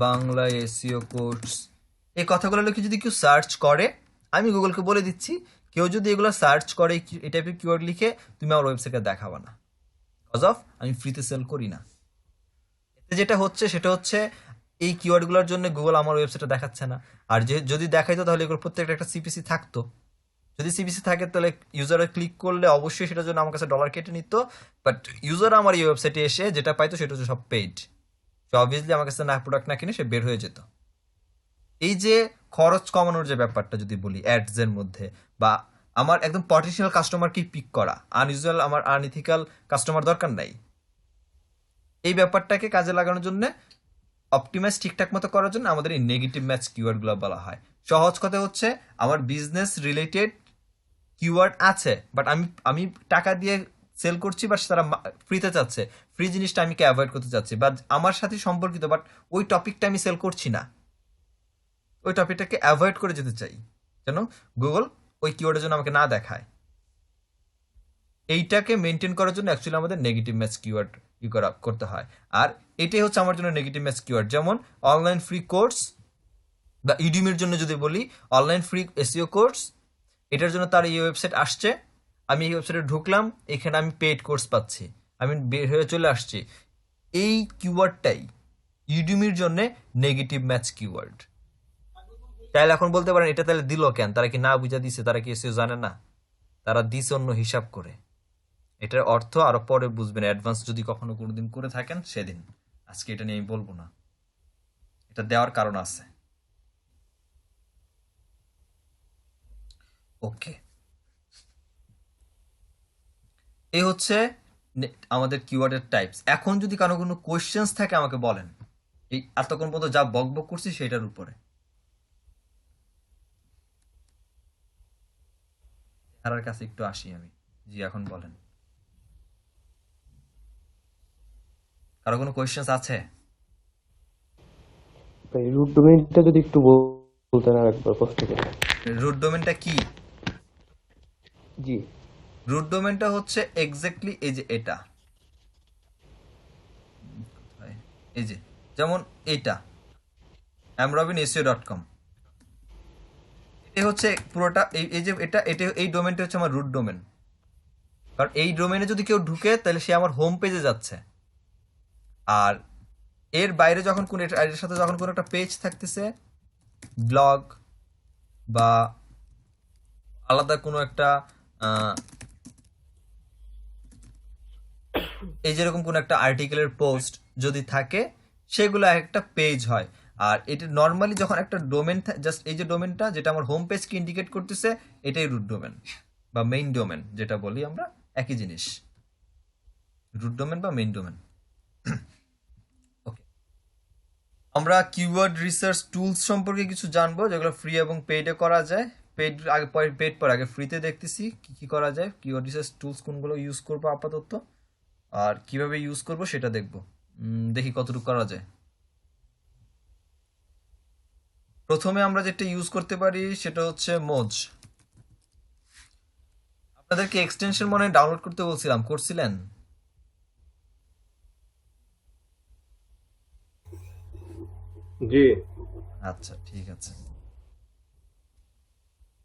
S1: বাংলা এসইও কোর্স, এই কথাগুলো লিখে যদি কেউ সার্চ করে, আমি গুগলকে বলে দিচ্ছি, কেউ যদি এগুলো সার্চ করে এই টাইপের কিওয়ার্ড লিখে, তুমি আমার ওয়েবসাইটে দেখাবা না, কজ অফ আমি ফ্রিতে সেল করি না। এতে যেটা হচ্ছে সেটা হচ্ছে এই কিওয়ার্ডগুলোর জন্য গুগল আমার ওয়েবসাইটে দেখাচ্ছে না। আর যদি দেখাইতো তাহলে এগুলো প্রত্যেকটা একটা সিপিসি থাকতো। যদি সিপিসি থাকে তাহলে ইউজারে ক্লিক করলে অবশ্যই সেটার জন্য আমার কাছে ডলার কেটে নিত, বাট ইউজার আমার এই ওয়েবসাইটে এসে যেটা পাইতো সেটা হচ্ছে সব পেইড। সো অবভিয়াসলি আমার কাছে না প্রোডাক্ট না কিনে সে বের হয়ে যেত। এই যে খরচ কমানোর যে ব্যাপারটা যদি বলি অ্যাডস এর মধ্যে, বা আমার একদম পটেনশিয়াল কাস্টমারকে পিক করা, আনইউজুয়াল আমার আনইথিক্যাল কাস্টমার দরকার নাই, এই ব্যাপারটাকে কাজে লাগানোর জন্য অপটিমাইজ ঠিকঠাক মতো করার জন্য আমাদের এই নেগেটিভ ম্যাচ কিওয়ার্ডগুলো বলা হয়। সহজ কথা হচ্ছে আমার বিজনেস রিলেটেড কিওয়ার্ড আছে, বাট আমি আমি টাকা দিয়ে সেল করছি, বাট তারা ফ্রিতে চাচ্ছে, ফ্রি জিনিসটা আমি অ্যাভয়েড করতে চাচ্ছি, বা আমার সাথে সম্পর্কিত বাট ওই টপিকটা আমি সেল করছি না, ওই টপিকটাকে অ্যাভয়েড করে যেতে চাই যেন গুগল ওই কিওয়ার্ডের জন্য আমাকে না দেখায়। এইটাকে মেনটেন করার জন্য অ্যাকচুয়ালি আমাদের নেগেটিভ ম্যাচ কিওয়ার্ড করতে হয়। আর এটাই হচ্ছে আমার জন্য নেগেটিভ ম্যাচ কিওয়ার্ড। যেমন অনলাইন ফ্রি কোর্স বা ইউডিমির জন্য যদি বলি অনলাইন ফ্রি এসইও কোর্স, এটার জন্য তার এই ওয়েবসাইট আসছে, আমি এই ওয়েবসাইটে ঢুকলাম, এখানে আমি পেইড কোর্স পাচ্ছি, আমি বের হয়ে চলে আসছি। এই কিওয়ার্ডটাই ইউডিমির জন্য নেগেটিভ ম্যাচ কিওয়ার্ড। তাহলে এখন বলতে পারেন এটা তাহলে দিল কেন, তারা কি না বুঝা দিছে, তারা কি এসইও জানে না? তারা দিছে অন্য হিসাব করে। এটার অর্থ আরো পরে বুঝবেন, অ্যাডভান্স যদি কখনো কোনোদিন করে থাকেন সেদিন। আজকে এটা নিয়ে আমি বলবো না, এটা দেওয়ার কারণ আছে। ওকে, এই হচ্ছে আমাদের কিওয়ার্ডের টাইপস। এখন যদি কারো কোনো কোয়েশ্চেন্স থাকে আমাকে বলেন, এই এতক্ষণ পর্যন্ত যা বকবক করছি সেটার উপরে। তার কাছে একটু আসি আমি। জি, এখন বলেন, কারো কোনো কোয়েশ্চেন্স আছে?
S3: ভাই রুট ডোমেইনটা যদি একটু বলতেন আর একবার কষ্ট করে।
S1: রুট ডোমেনটা কি?
S3: জি
S1: রুট ডোমেনটা হচ্ছে এক্স্যাক্টলি এই যে এটা, এই যে যেমন এইটা amrobinSEO.com, এটা হচ্ছে পুরোটা এই যে এটা এই ডোমেনটা হচ্ছে আমার রুট ডোমেন। কারণ এই ডোমেনে যদি কেউ ঢুকে তাহলে সে আমার হোম পেজে যাচ্ছে, আর এর বাইরে যখন কোন এর সাথে যখন কোনো একটা পেজ থাকতেছে, ব্লগ বা আলাদা কোনো একটা এই যেরকম কোনো একটা আর্টিকেলের পোস্ট যদি থাকে, সেগুলো একটা পেজ হয়। আর এটা নর্মালি যখন একটা ডোমেন, জাস্ট এই যে ডোমেনটা যেটা আমার হোম পেজকে ইন্ডিকেট করতেছে, এটাই রুট ডোমেন বা মেইন ডোমেন যেটা বলি আমরা, একই জিনিস, রুট ডোমেন বা মেইন ডোমেন। ওকে, আমরা কিওয়ার্ড রিসার্চ টুলস সম্পর্কে কিছু জানবো, যেগুলো ফ্রি এবং পেইডে করা যায়। পেইড আগে পেইড পর আগে ফ্রিতে দেখতেছি কি কি করা যায়, কিওয়ার্ড রিসার্চ টুলস কোনগুলো ইউজ করবো আপাতত, আর কিভাবে ইউজ করব সেটা দেখব। দেখি কতটুকু করা যায়। প্রথমে আমরা যেটা ইউজ করতে পারি সেটা হচ্ছে মোজ। আপনাদেরকে এক্সটেনশন মনে হয় ডাউনলোড করতে বলছিলাম, করছিলেন?
S3: জি
S1: আচ্ছা, ঠিক আছে,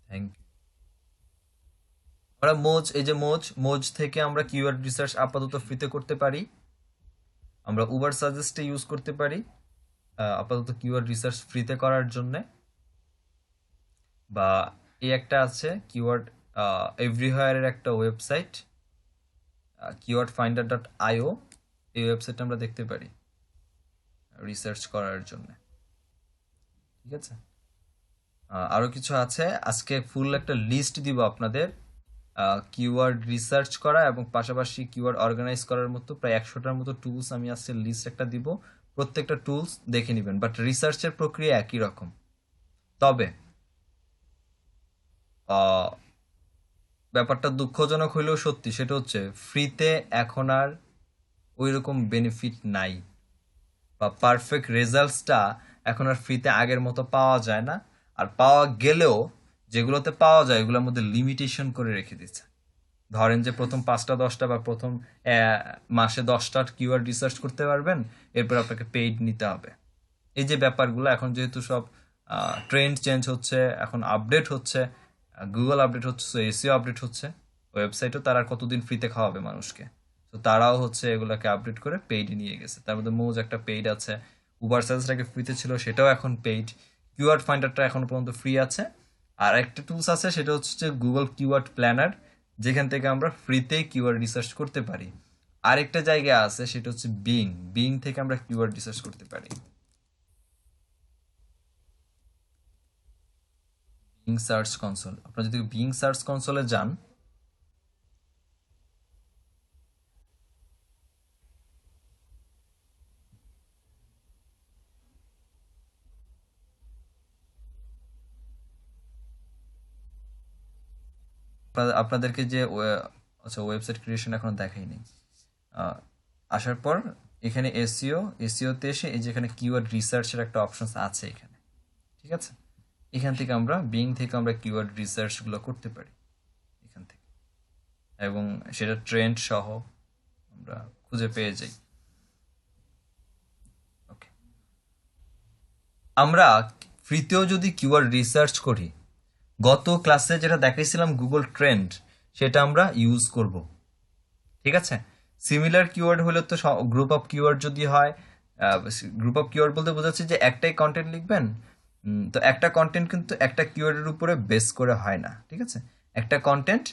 S1: থ্যাংক ইউ। আমরা মোজ, এই যে মোজ থেকে আমরা কিওয়ার্ড রিসার্চ আপাতত ফ্রিতে করতে পারি। আমরা উবার সাজেস্টে ইউজ করতে পারি আপাতত কিওয়ার্ড রিসার্চ ফ্রিতে করার জন্য। বা এই একটা আছে কিওয়ার্ড এভরিহোয়ারের একটা ওয়েবসাইট, keywordfinder.io, এই ওয়েবসাইটটা আমরা দেখতে পারি রিসার্চ করার জন্য। ঠিক আছে, আরো কিছু আছে, আজকে ফুল একটা লিস্ট দিব আপনাদের কিওয়ার্ড রিসার্চ করা এবং পাশাপাশি কিওয়ার্ড অর্গানাইজ করার মতো প্রায় 100টার মতো টুলস আমি আজকে লিস্ট একটা দিব। প্রত্যেকটা টুলস দেখে নেবেন, বাট রিসার্চের প্রক্রিয়া একই রকম। তবে ব্যাপারটা দুঃখজনক হইলেও সত্যি, সেটা হচ্ছে ফ্রিতে এখন আর ওই রকম বেনিফিট নাই, বা পারফেক্ট রেজাল্টসটা এখন আর ফ্রিতে আগের মতো পাওয়া যায় না। আর পাওয়া গেলেও যেগুলোতে পাওয়া যায় ওগুলোর মধ্যে লিমিটেশন করে রেখে দিচ্ছে। ধরেন যে প্রথম 5টা 10টা বা প্রথম মাসে 10টা কিওয়ার্ড রিসার্চ করতে পারবেন, এরপর আপনাকে পেইড নিতে হবে। এই যে ব্যাপারগুলো এখন যেহেতু সব ট্রেন্ড চেঞ্জ হচ্ছে, এখন আপডেট হচ্ছে, গুগল আপডেট হচ্ছে, এসইও আপডেট হচ্ছে, ওয়েবসাইটও তারা আর কতদিন ফ্রিতে খাওয়াবে মানুষকে। তো তারাও হচ্ছে এগুলোকে আপডেট করে পেইড নিয়ে গেছে। তার মধ্যে মোজ একটা পেইড আছে, উবার সার্চটাকে ফ্রিতে ছিল সেটাও এখন পেইড, কিওয়ার্ড ফাইন্ডারটা এখন পর্যন্ত ফ্রি আছে। আর একটা টুলস আছে সেটা হচ্ছে গুগল কিওয়ার্ড প্ল্যানার, যেখান থেকে আমরা ফ্রিতে কিওয়ার্ড রিসার্চ করতে পারি। আরেকটা জায়গা আছে সেটা হচ্ছে বিং, বিং থেকে আমরা কিওয়ার্ড রিসার্চ করতে পারি। বিং সার্চ কনসোল, আপনারা যদি বিং সার্চ কনসোলে যান, আপনাদেরকে যে আচ্ছা ওয়েবসাইট ক্রিয়েশন এখনো দেখাইনি। আহ, আসার পর এখানে এসইও, এসইওতে এসে এই যে এখানে কিওয়ার্ড রিসার্চের একটা অপশন আছে এখানে, ঠিক আছে? এখান থেকে আমরা বিং থেকে আমরা কিওয়ার্ড রিসার্চগুলো করতে পারি এখান থেকে, এবং সেটা ট্রেন্ড সহ আমরা খুঁজে পেয়ে যাই। ওকে, আমরা ফ্রিতেও যদি কিওয়ার্ড রিসার্চ করি, গত ক্লাসে যেটা দেখাইছিলাম গুগল ট্রেন্ড, সেটা আমরা ইউজ করব, ঠিক আছে? সিমিলার কিওয়ার্ড হলে তো গ্রুপ অফ কিওয়ার্ড যদি হয়, গ্রুপ অফ কিওয়ার্ড বলতে বোঝাচ্ছে যে একটাই কন্টেন্ট লিখবেন। তো একটা কন্টেন্ট কিন্তু একটা কিওয়ার্ডের উপরে বেস করে হয় না, ঠিক আছে? একটা কন্টেন্ট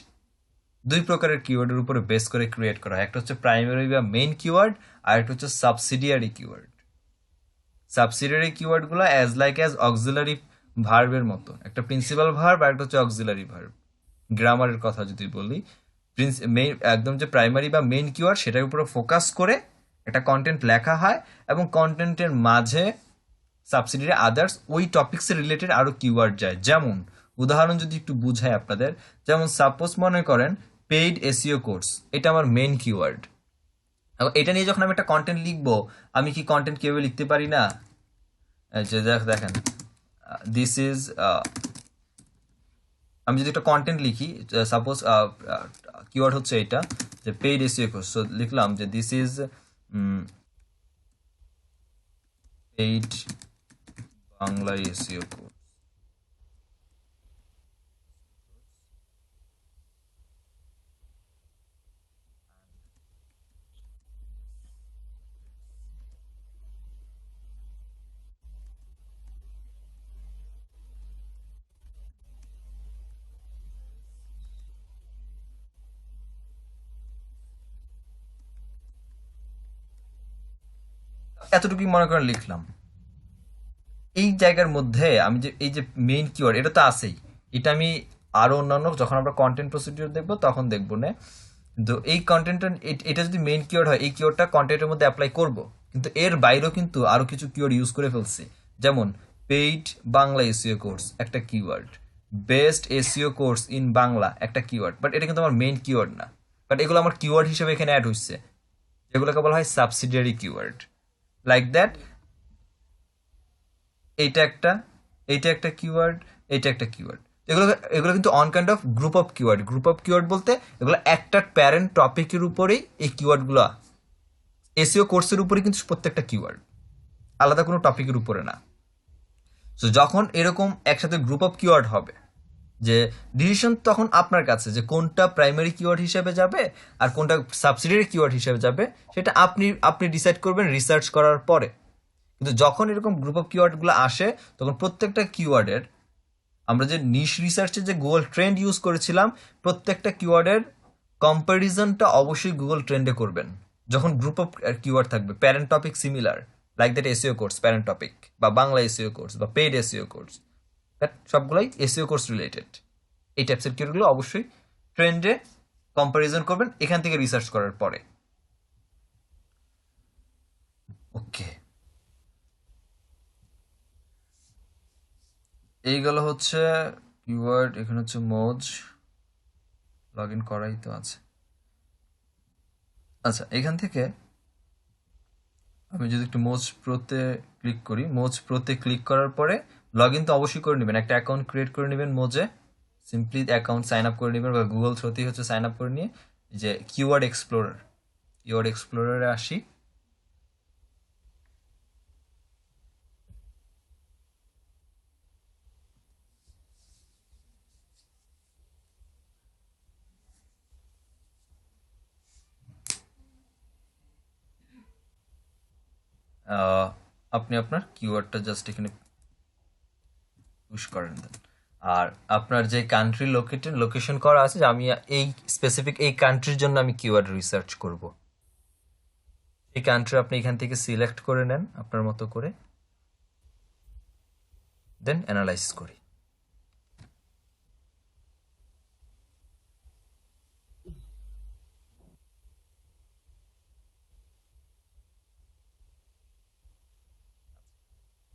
S1: দুই প্রকারের কিওয়ার্ডের উপরে বেস করে ক্রিয়েট করা হয়। একটা হচ্ছে প্রাইমারি বা মেইন কিওয়ার্ড, আর একটা হচ্ছে সাবসিডিয়ারি কিওয়ার্ড। সাবসিডিয়ারি কিওয়ার্ডগুলো অ্যাজ অক্সিলারি ভার্বের মতো, একটা প্রিন্সিপাল ভার্ব আর একটা হচ্ছে অক্সিলারি ভার্ব। গ্রামারের কথা যদি বলি, একদম যে প্রাইমারি বা মেইন কিওয়ার্ড সেটার উপরে ফোকাস করে একটা কন্টেন্ট লেখা হয়, এবং কন্টেন্টের মাঝে সাবসিডিয়ারি আদার্স ওই টপিক্সের রিলেটেড আরো কিওয়ার্ড যায়। যেমন উদাহরণ যদি একটু বুঝাই আপনাদের, যেমন সাপোজ মনে করেন পেইড এসইও কোর্স, এটা আমার মেইন কিওয়ার্ড। এটা নিয়ে যখন আমি একটা কন্টেন্ট লিখবো, আমি কি কন্টেন্ট কিভাবে লিখতে পারি না? যে দেখেন, দিস ইজ, আমি যদি একটা কন্টেন্ট লিখি, সাপোজ কিওয়ার্ড হচ্ছে এটা যে পেইড এসইও কোর্স, সো লিখলাম যে this is paid Bangla SEO course. এতটুকুই মনে করেন লিখলাম। এই জায়গার মধ্যে আমি যে এই যে মেইন কিওয়ার্ড, এটা তো আছেই, এটা আমি আরো অন্যান্য যখন আমরা কন্টেন্ট প্রসিডিউর দেখবো তখন দেখবো না। কিন্তু এই কন্টেন্টটা, এটা যদি মেইন কিওয়ার্ড হয়, এই কিওয়ার্ডটা কন্টেন্টের মধ্যে অ্যাপ্লাই করব, কিন্তু এর বাইরেও কিন্তু আরো কিছু কিওয়ার্ড ইউজ করে ফেলছি। যেমন পেইড বাংলা এসইও কোর্স একটা keyword, best SEO course in Bangla একটা কিওয়ার্ড, বাট এটা কিন্তু আমার মেইন কিওয়ার্ড না, বাট এগুলো আমার কিওয়ার্ড হিসেবে এখানে অ্যাড হচ্ছে, যেগুলোকে বলা হয় সাবসিডিয়ারি কিওয়ার্ড। লাইক দ্যাট, এইটা একটা, এইটা একটা কিওয়ার্ড, এইটা একটা কিওয়ার্ড। এগুলো এগুলো কিন্তু on kind of group of keyword. Group of keyword বলতে এগুলো একটা প্যারেন্ট টপিকের উপরেই এই কিওয়ার্ডগুলো, এসইও কোর্সের উপরে কিন্তু প্রত্যেকটা কিওয়ার্ড, আলাদা কোনো টপিকের উপরে না। তো যখন এরকম একসাথে গ্রুপ অফ কিওয়ার্ড হবে, যে ডিসিশন তখন আপনার কাছে যে কোনটা প্রাইমারি কিওয়ার্ড হিসেবে যাবে আর কোনটা সাবসিডিয়ারি কিওয়ার্ড হিসেবে যাবে, সেটা আপনি ডিসাইড করবেন রিসার্চ করার পরে। কিন্তু যখন এরকম গ্রুপ অফ কিওয়ার্ডগুলো আসে, তখন প্রত্যেকটা কিওয়ার্ডের, আমরা যে নিশ রিসার্চে যে গুগল ট্রেন্ড ইউজ করেছিলাম, প্রত্যেকটা কিওয়ার্ডের কম্প্যারিজনটা অবশ্যই গুগল ট্রেন্ডে করবেন। যখন গ্রুপ অফ কিওয়ার্ড থাকবে, parent topic similar, like that SEO course parent topic, বা বাংলা এসইও কোর্স, বা পেইড এসইও কোর্স, দ্যাট সবগুলোই এসইও কোর্স রিলেটেড। এই টাইপসের কিওয়ার্ডগুলো অবশ্যই ট্রেন্ডে কম্প্যারিজন করবেন এখান থেকে রিসার্চ করার পরে। ওকে, এইগুলো হচ্ছে কিওয়ার্ড। এখানে হচ্ছে মোজ, লগ ইন করাই তো আছে। আচ্ছা, এখান থেকে আমি যদি একটু মোজ প্রোতে ক্লিক করি, মোজ প্রোতে ক্লিক করার পরে লগ ইন তো অবশ্যই করে নেবেন, একটা অ্যাকাউন্ট ক্রিয়েট করে নেবেন মোজে, সিম্পলি অ্যাকাউন্ট সাইন আপ করে নেবেন বা গুগল থ্রুতেই হচ্ছে সাইন আপ করে নিয়ে যে কিওয়ার্ড এক্সপ্লোরারে আসি। আপনি আপনার কিওয়ার্ডটা জাস্ট এখানে পুশ করেন দেন। আর আপনার যে কান্ট্রি লোকেশন করা আছে যে আমি এই স্পেসিফিক এই কান্ট্রির জন্য আমি কিওয়ার্ড রিসার্চ করব, এই কান্ট্রি আপনি এখান থেকে সিলেক্ট করে নেন আপনার মতো করে, দেন অ্যানালাইজ করি।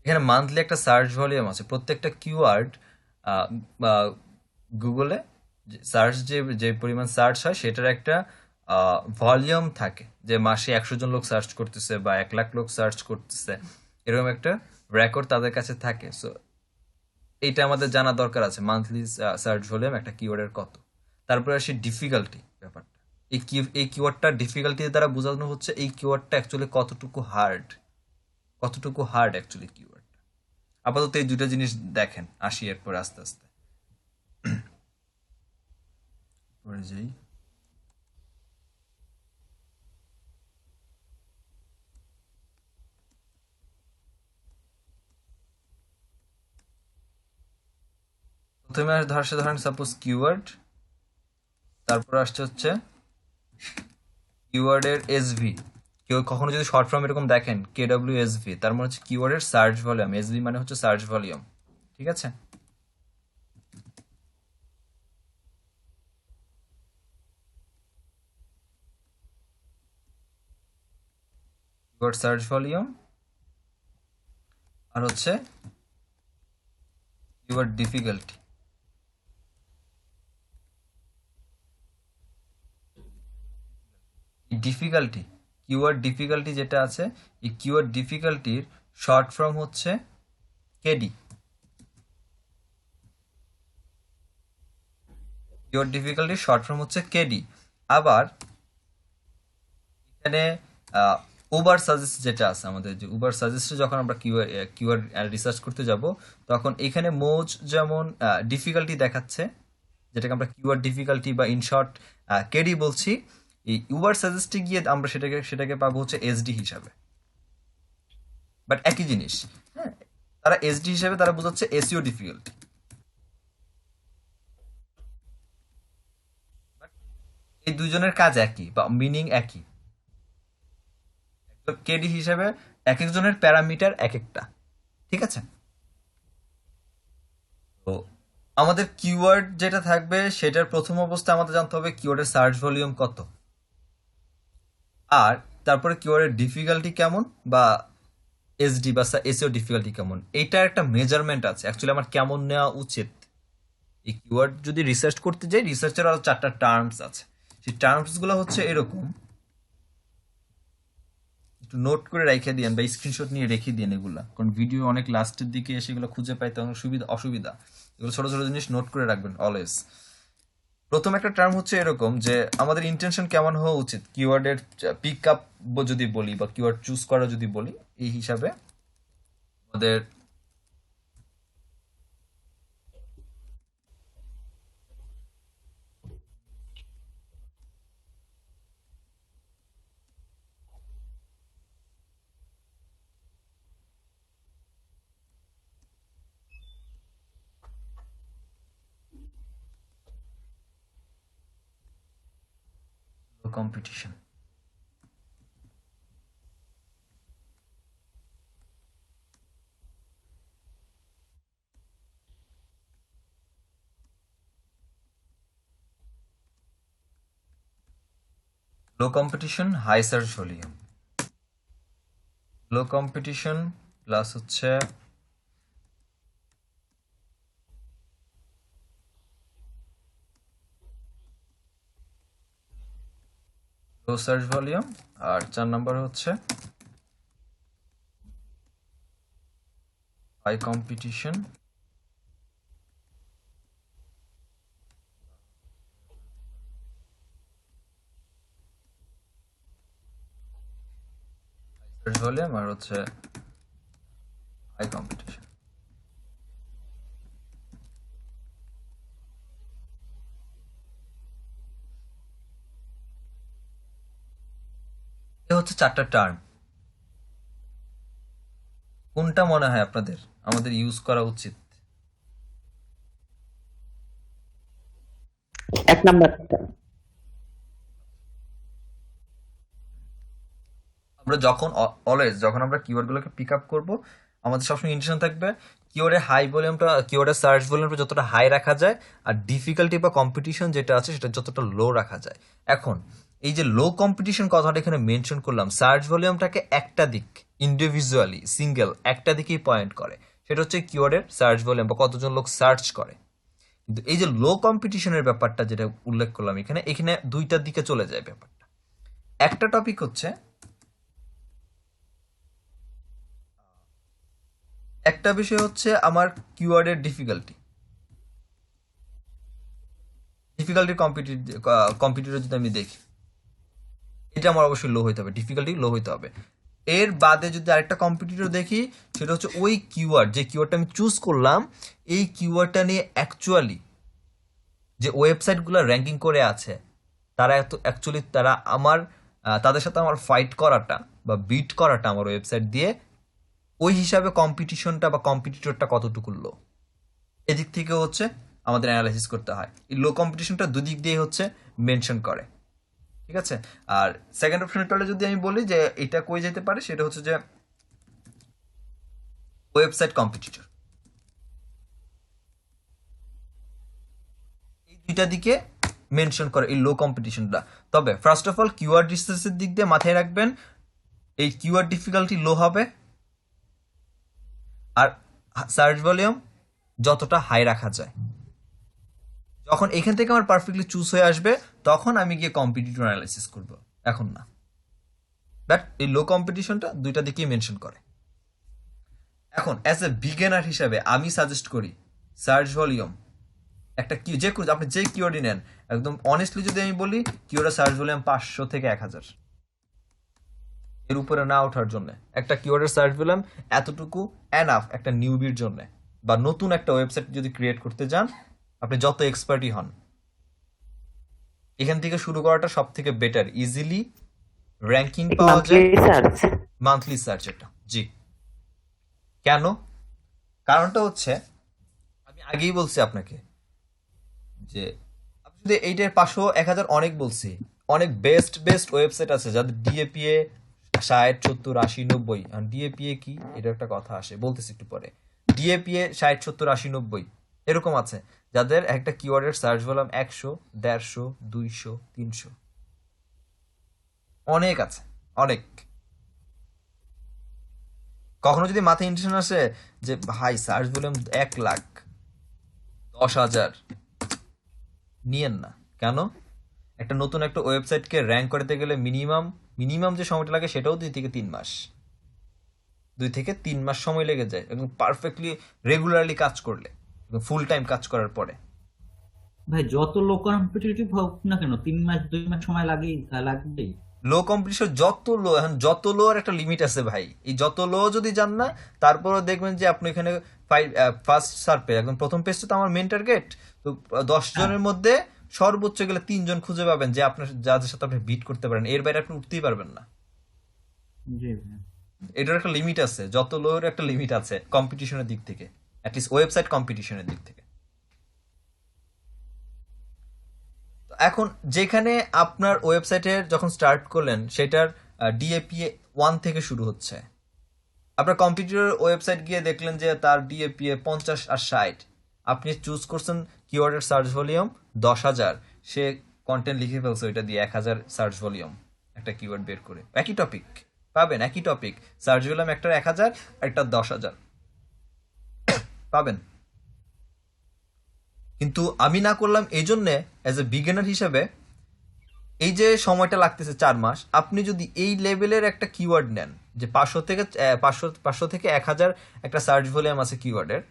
S1: এখানে মান্থলি একটা সার্চ ভলিউম আছে প্রত্যেকটা কিওয়ার্ড। গুগলে সার্চ যে যে পরিমাণ সার্চ হয় সেটার একটা ভলিউম থাকে, যে মাসে 100 জন লোক সার্চ করতেছে বা 1 লাখ লোক সার্চ করতেছে, এরকম একটা রেকর্ড তাদের কাছে থাকে। সো এইটা আমাদের জানা দরকার আছে, মান্থলি সার্চ ভলিউম একটা কিওয়ার্ডের কত। তারপরে আসি ডিফিকাল্টি ব্যাপারটা। এই কিওয়ার্ডটা ডিফিকাল্টি দ্বারা বোঝানো হচ্ছে এই কিওয়ার্ডটা অ্যাকচুয়ালি কতটুকু হার্ড অ্যাকচুয়ালি কিওয়ার্ডটা। আপাতত এই দুটো জিনিস দেখেন, আসি এরপর আস্তে আস্তে পরে যাই। প্রথমে ধরেন সাপোজ কিওয়ার্ড, তারপর আসছে হচ্ছে কিওয়ার্ডের এসভি। কেউ কখনো যদি শর্ট ফর্ম এরকম দেখেন KWSV, তার মানে হচ্ছে কিওয়ার্ডের সার্চ ভলিউম, এসভি মানে হচ্ছে সার্চ ভলিউম। ঠিক আছে, কিওয়ার্ড সার্চ ভলিউম আর হচ্ছে কিওয়ার্ড ডিফিকাল্টি। কিওয়ার্ড ডিফিকাল্টি যেটা আছে, এই কিওয়ার্ড ডিফিকাল্টির শর্ট ফর্ম হচ্ছে কেডি। কিওয়ার্ড ডিফিকাল্টির শর্ট ফর্ম হচ্ছে কেডি। আবার এখানে উবার সাজেস্ট যেটা আছে, আমাদের যে উবার সাজেস্টে যখন আমরা কিওয়ার্ড রিসার্চ করতে যাব, তখন এখানে মোজ যেমন ডিফিকাল্টি দেখাচ্ছে, যেটাকে আমরা কিওয়ার্ড ডিফিকাল্টি বা ইন শর্ট কেডি বলছি, এই উবার সাজেস্টে গিয়ে আমরা সেটাকে পাবো হচ্ছে এসডি হিসাবে। বাট একই জিনিস, হ্যাঁ, তারা এসডি হিসাবে তারা বোঝাচ্ছে এসইও ডিফিকাল্টি। এই দুজনের কাজ একই বা মিনিং একই। কেডি হিসাবে এক একজনের প্যারামিটার এক একটা। ঠিক আছে, তো আমাদের কিওয়ার্ড যেটা থাকবে সেটার প্রথম অবস্থায় আমাদের জানতে হবে কিওয়ার্ডের সার্চ ভলিউম কত, আর তারপরে কিওয়ার্ডের ডিফিকাল্টি কেমন বা এসডি বা এসইও ডিফিকাল্টি কেমন, এইটার একটা মেজারমেন্ট আছে অ্যাকচুয়ালি আমার কেমন নেওয়া উচিত। এই কিওয়ার্ড যদি রিসার্চ করতে যাই, রিসার্চের আরো 4টা টার্মস আছে। সেই টার্মস গুলো হচ্ছে এরকম, একটু নোট করে রেখে দিয়েন বা স্ক্রিনশট নিয়ে রেখে দিন এগুলা, কারণ ভিডিও অনেক লাস্টের দিকে এসে এগুলো খুঁজে পাইতে অনেক অসুবিধা। এগুলো ছোট ছোট জিনিস নোট করে রাখবেন অলওয়েজ। প্রথম একটা টার্ম হচ্ছে এরকম যে আমাদের ইন্টেনশন কেমন হওয়া উচিত কিওয়ার্ডের পিক আপ যদি বলি বা কিওয়ার্ড চুজ করা যদি বলি, এই হিসাবে আমাদের competition, low competition high search volume, low competition plus হচ্ছে লো সার্চ ভলিউম, আর 4 নাম্বার হচ্ছে হাই কম্পিটিশন সার্চ ভলিউম আর হচ্ছে হাই কম্পিটিশন। এ হচ্ছে 4টা টার্ম। কোনটা মনে হয় আপনাদের আমাদের ইউজ করা উচিত?
S2: 1 নাম্বারটা।
S1: আমরা যখন অলওয়েজ যখন আমরা কিওয়ার্ডগুলোকে পিক আপ করবো, আমাদের সবসময় ইন্টেনশন থাকবে কিওয়ার্ডের হাই ভলিউমটা, কিওয়ার্ডের সার্চ ভলিউমটা যতটা হাই রাখা যায়, আর ডিফিকাল্টি বা কম্পিটিশন যেটা আছে সেটা যতটা লো রাখা যায়। এখন এই যে লো কম্পিটিশন কথাটা এখানে মেনশন করলাম, সার্চ ভলিউমটাকে একটা দিক, ইন্ডিভিজুয়ালি সিঙ্গেল একটা দিকেই পয়েন্ট করে, সেটা হচ্ছে কিওয়ার্ডের সার্চ ভলিউম বা কতজন লোক সার্চ করে। কিন্তু এই যে লো কম্পিটিশনের ব্যাপারটা যেটা উল্লেখ করলাম এখানে, এখানে দুইটার দিকে চলে যায় ব্যাপারটা। একটা টপিক হচ্ছে, একটা বিষয় হচ্ছে আমার কিওয়ার্ডের ডিফিকাল্টি কম্পিটিটর যদি আমি দেখি, এটা আমার অবশ্যই লো হইতে হবে, ডিফিকাল্টি লো হইতে হবে। এর বাদে যদি আরেকটা কম্পিটিটর দেখি, সেটা হচ্ছে ওই কিওয়ার্ড, যে কিওয়ার্ডটা আমি চুজ করলাম, এই কিওয়ার্ডটা নিয়ে অ্যাকচুয়ালি যে ওয়েবসাইটগুলো র্যাঙ্কিং করে আছে, তারা অ্যাকচুয়ালি তারা আমার তাদের সাথে আমার ফাইট করাটা বা বিট করাটা আমার ওয়েবসাইট দিয়ে, ওই হিসাবে কম্পিটিশনটা বা কম্পিটিটরটা কতটুকু লো, এদিক থেকে হচ্ছে আমাদের অ্যানালাইসিস করতে হয়। এই লো কম্পিটিশনটা দুদিক দিয়ে হচ্ছে মেনশন করে, ঠিক আছে। আর সেকেন্ড অপশনটা যদি আমি বলি যে এটা কই যেতে পারে, সেটা হচ্ছে যে ওয়েবসাইট কম্পিটিটর। এই দুইটা দিকে মেনশন করে এই লো কম্পিটিশনটা। তবে ফার্স্ট অফ অল কিওয়ার্ড রিসার্চের দিক দিয়ে মাথায় রাখবেন, এই কিওয়ার্ড ডিফিকাল্টি লো হবে, আর সার্চ ভলিউম যতটা হাই রাখা যায়। যখন এখান থেকে আমার পারফেক্টলি চুজ হয়ে আসবে, তখন আমি গিয়ে কম্পিটিটর অ্যানালাইসিস করব, এখন না। বাট এই লো কম্পিটিশনটা দুইটা দিকেই মেনশন করে। এখন অ্যাজ এ বিগিনার হিসাবে আমি সাজেস্ট করি সার্চ ভলিউম একটা কি, যে আপনি যে কিওয়ার্ডই নেন, একদম অনেস্টলি যদি আমি বলি, কিওয়ার্ডের সার্চ ভলিউম 500 থেকে 1000, এর উপরে না ওঠার জন্য। একটা কিওয়ার্ডের সার্চ ভলিউম এতটুকু এনাফ একটা নিউবির জন্য, বা নতুন একটা ওয়েবসাইট যদি ক্রিয়েট করতে যান, আপনি যত এক্সপার্টই হন, এখান থেকে শুরু করাটা সব থেকে বেটার। ইজিলি র্যাঙ্কিং পাওয়া
S2: মান্থলি
S1: যায়,
S2: সার্চ।
S1: Monthly search. এটা জি, কেন? কারণটা হচ্ছে, আমি আগেই বলছি আপনাকে যে আপনি যদি এইটার 500 1000 অনেক বলছি, অনেক বেস্ট বেস্ট ওয়েবসাইট আছে যাদের ডিএপিএ 60 70 80 90। ডিএপিএ কি, এটা একটা কথা আসে, বলতেছি একটু পরে। ডিএপিএ 60 70 80 90 এরকম আছে, যাদের একটা কিওয়ার্ডের সার্চ ভলিউম 100 150 200 300, অনেক আছে, অনেক। কখনো যদি মাথায় ইন্টেনশন আসে যে ভাই সার্চ ভলিউম 1 লাখ 10,000, নিয়েন না। কেন? একটা নতুন একটা ওয়েবসাইটকে র্যাঙ্ক করতে গেলে মিনিমাম যে সময়টা লাগে সেটাও 2 থেকে 3 মাস, 2 থেকে 3 মাস সময় লেগে যায়, এবং পারফেক্টলি রেগুলারলি কাজ করলে, ফুল টাইম কাজ করার পরে।
S4: ভাই যত লো কম্পিটিটিভ হোক না কেন 3 মাস 2 মাস সময় লাগবেই।
S1: লো কম্পিটিশন যত লো, এখন যত লো আর একটা লিমিট আছে ভাই। এই যত লো যদি যান না, তারপরও দেখবেন যে আপনি এখানে ফার্স্ট সার্পে একদম প্রথম পেজটা তো আমার মেন টার্গেট, তো 10
S4: হ্যাঁ
S1: জনের মধ্যে সর্বোচ্চ গেলে 3 জন খুঁজে পাবেন যে আপনার, যাদের সাথে আপনি বিট করতে পারেন, এর বাইরে আপনি উঠতেই পারবেন না।
S4: জি ভাই।
S1: এটার একটা লিমিট আছে, যত লো এর একটা লিমিট আছে কম্পিটিশনের দিক থেকে, অ্যাটলিস্ট ওয়েবসাইট কম্পিটিশনের দিক থেকে। এখন যেখানে আপনার ওয়েবসাইটের যখন স্টার্ট করলেন, সেটার ডিএপিএ 1 থেকে শুরু হচ্ছে, আপনার কম্পিউটার ওয়েবসাইট গিয়ে দেখলেন যে তার ডিএপিএ 50 আর 60, আপনি চুজ করছেন কিওয়ার্ডের সার্চ ভলিউম 10,000, সে কন্টেন্ট লিখে ফেলছে ওইটা দিয়ে 1000 সার্চ ভলিউম, একটা কিওয়ার্ড বের করে একই টপিক পাবেন, একই টপিক সার্চ ভলিউম একটা 1000 একটা 10,000 পাবেন। কিন্তু আমি না করলাম এই জন্যে, অ্যাজ এ বিগিনার হিসেবে, এই যে সময়টা লাগতেছে 4 মাস, আপনি যদি এই লেভেলের একটা কিওয়ার্ড নেন, যে 500 থেকে 1000 একটা সার্চ ভলিউম আছে কিওয়ার্ডের,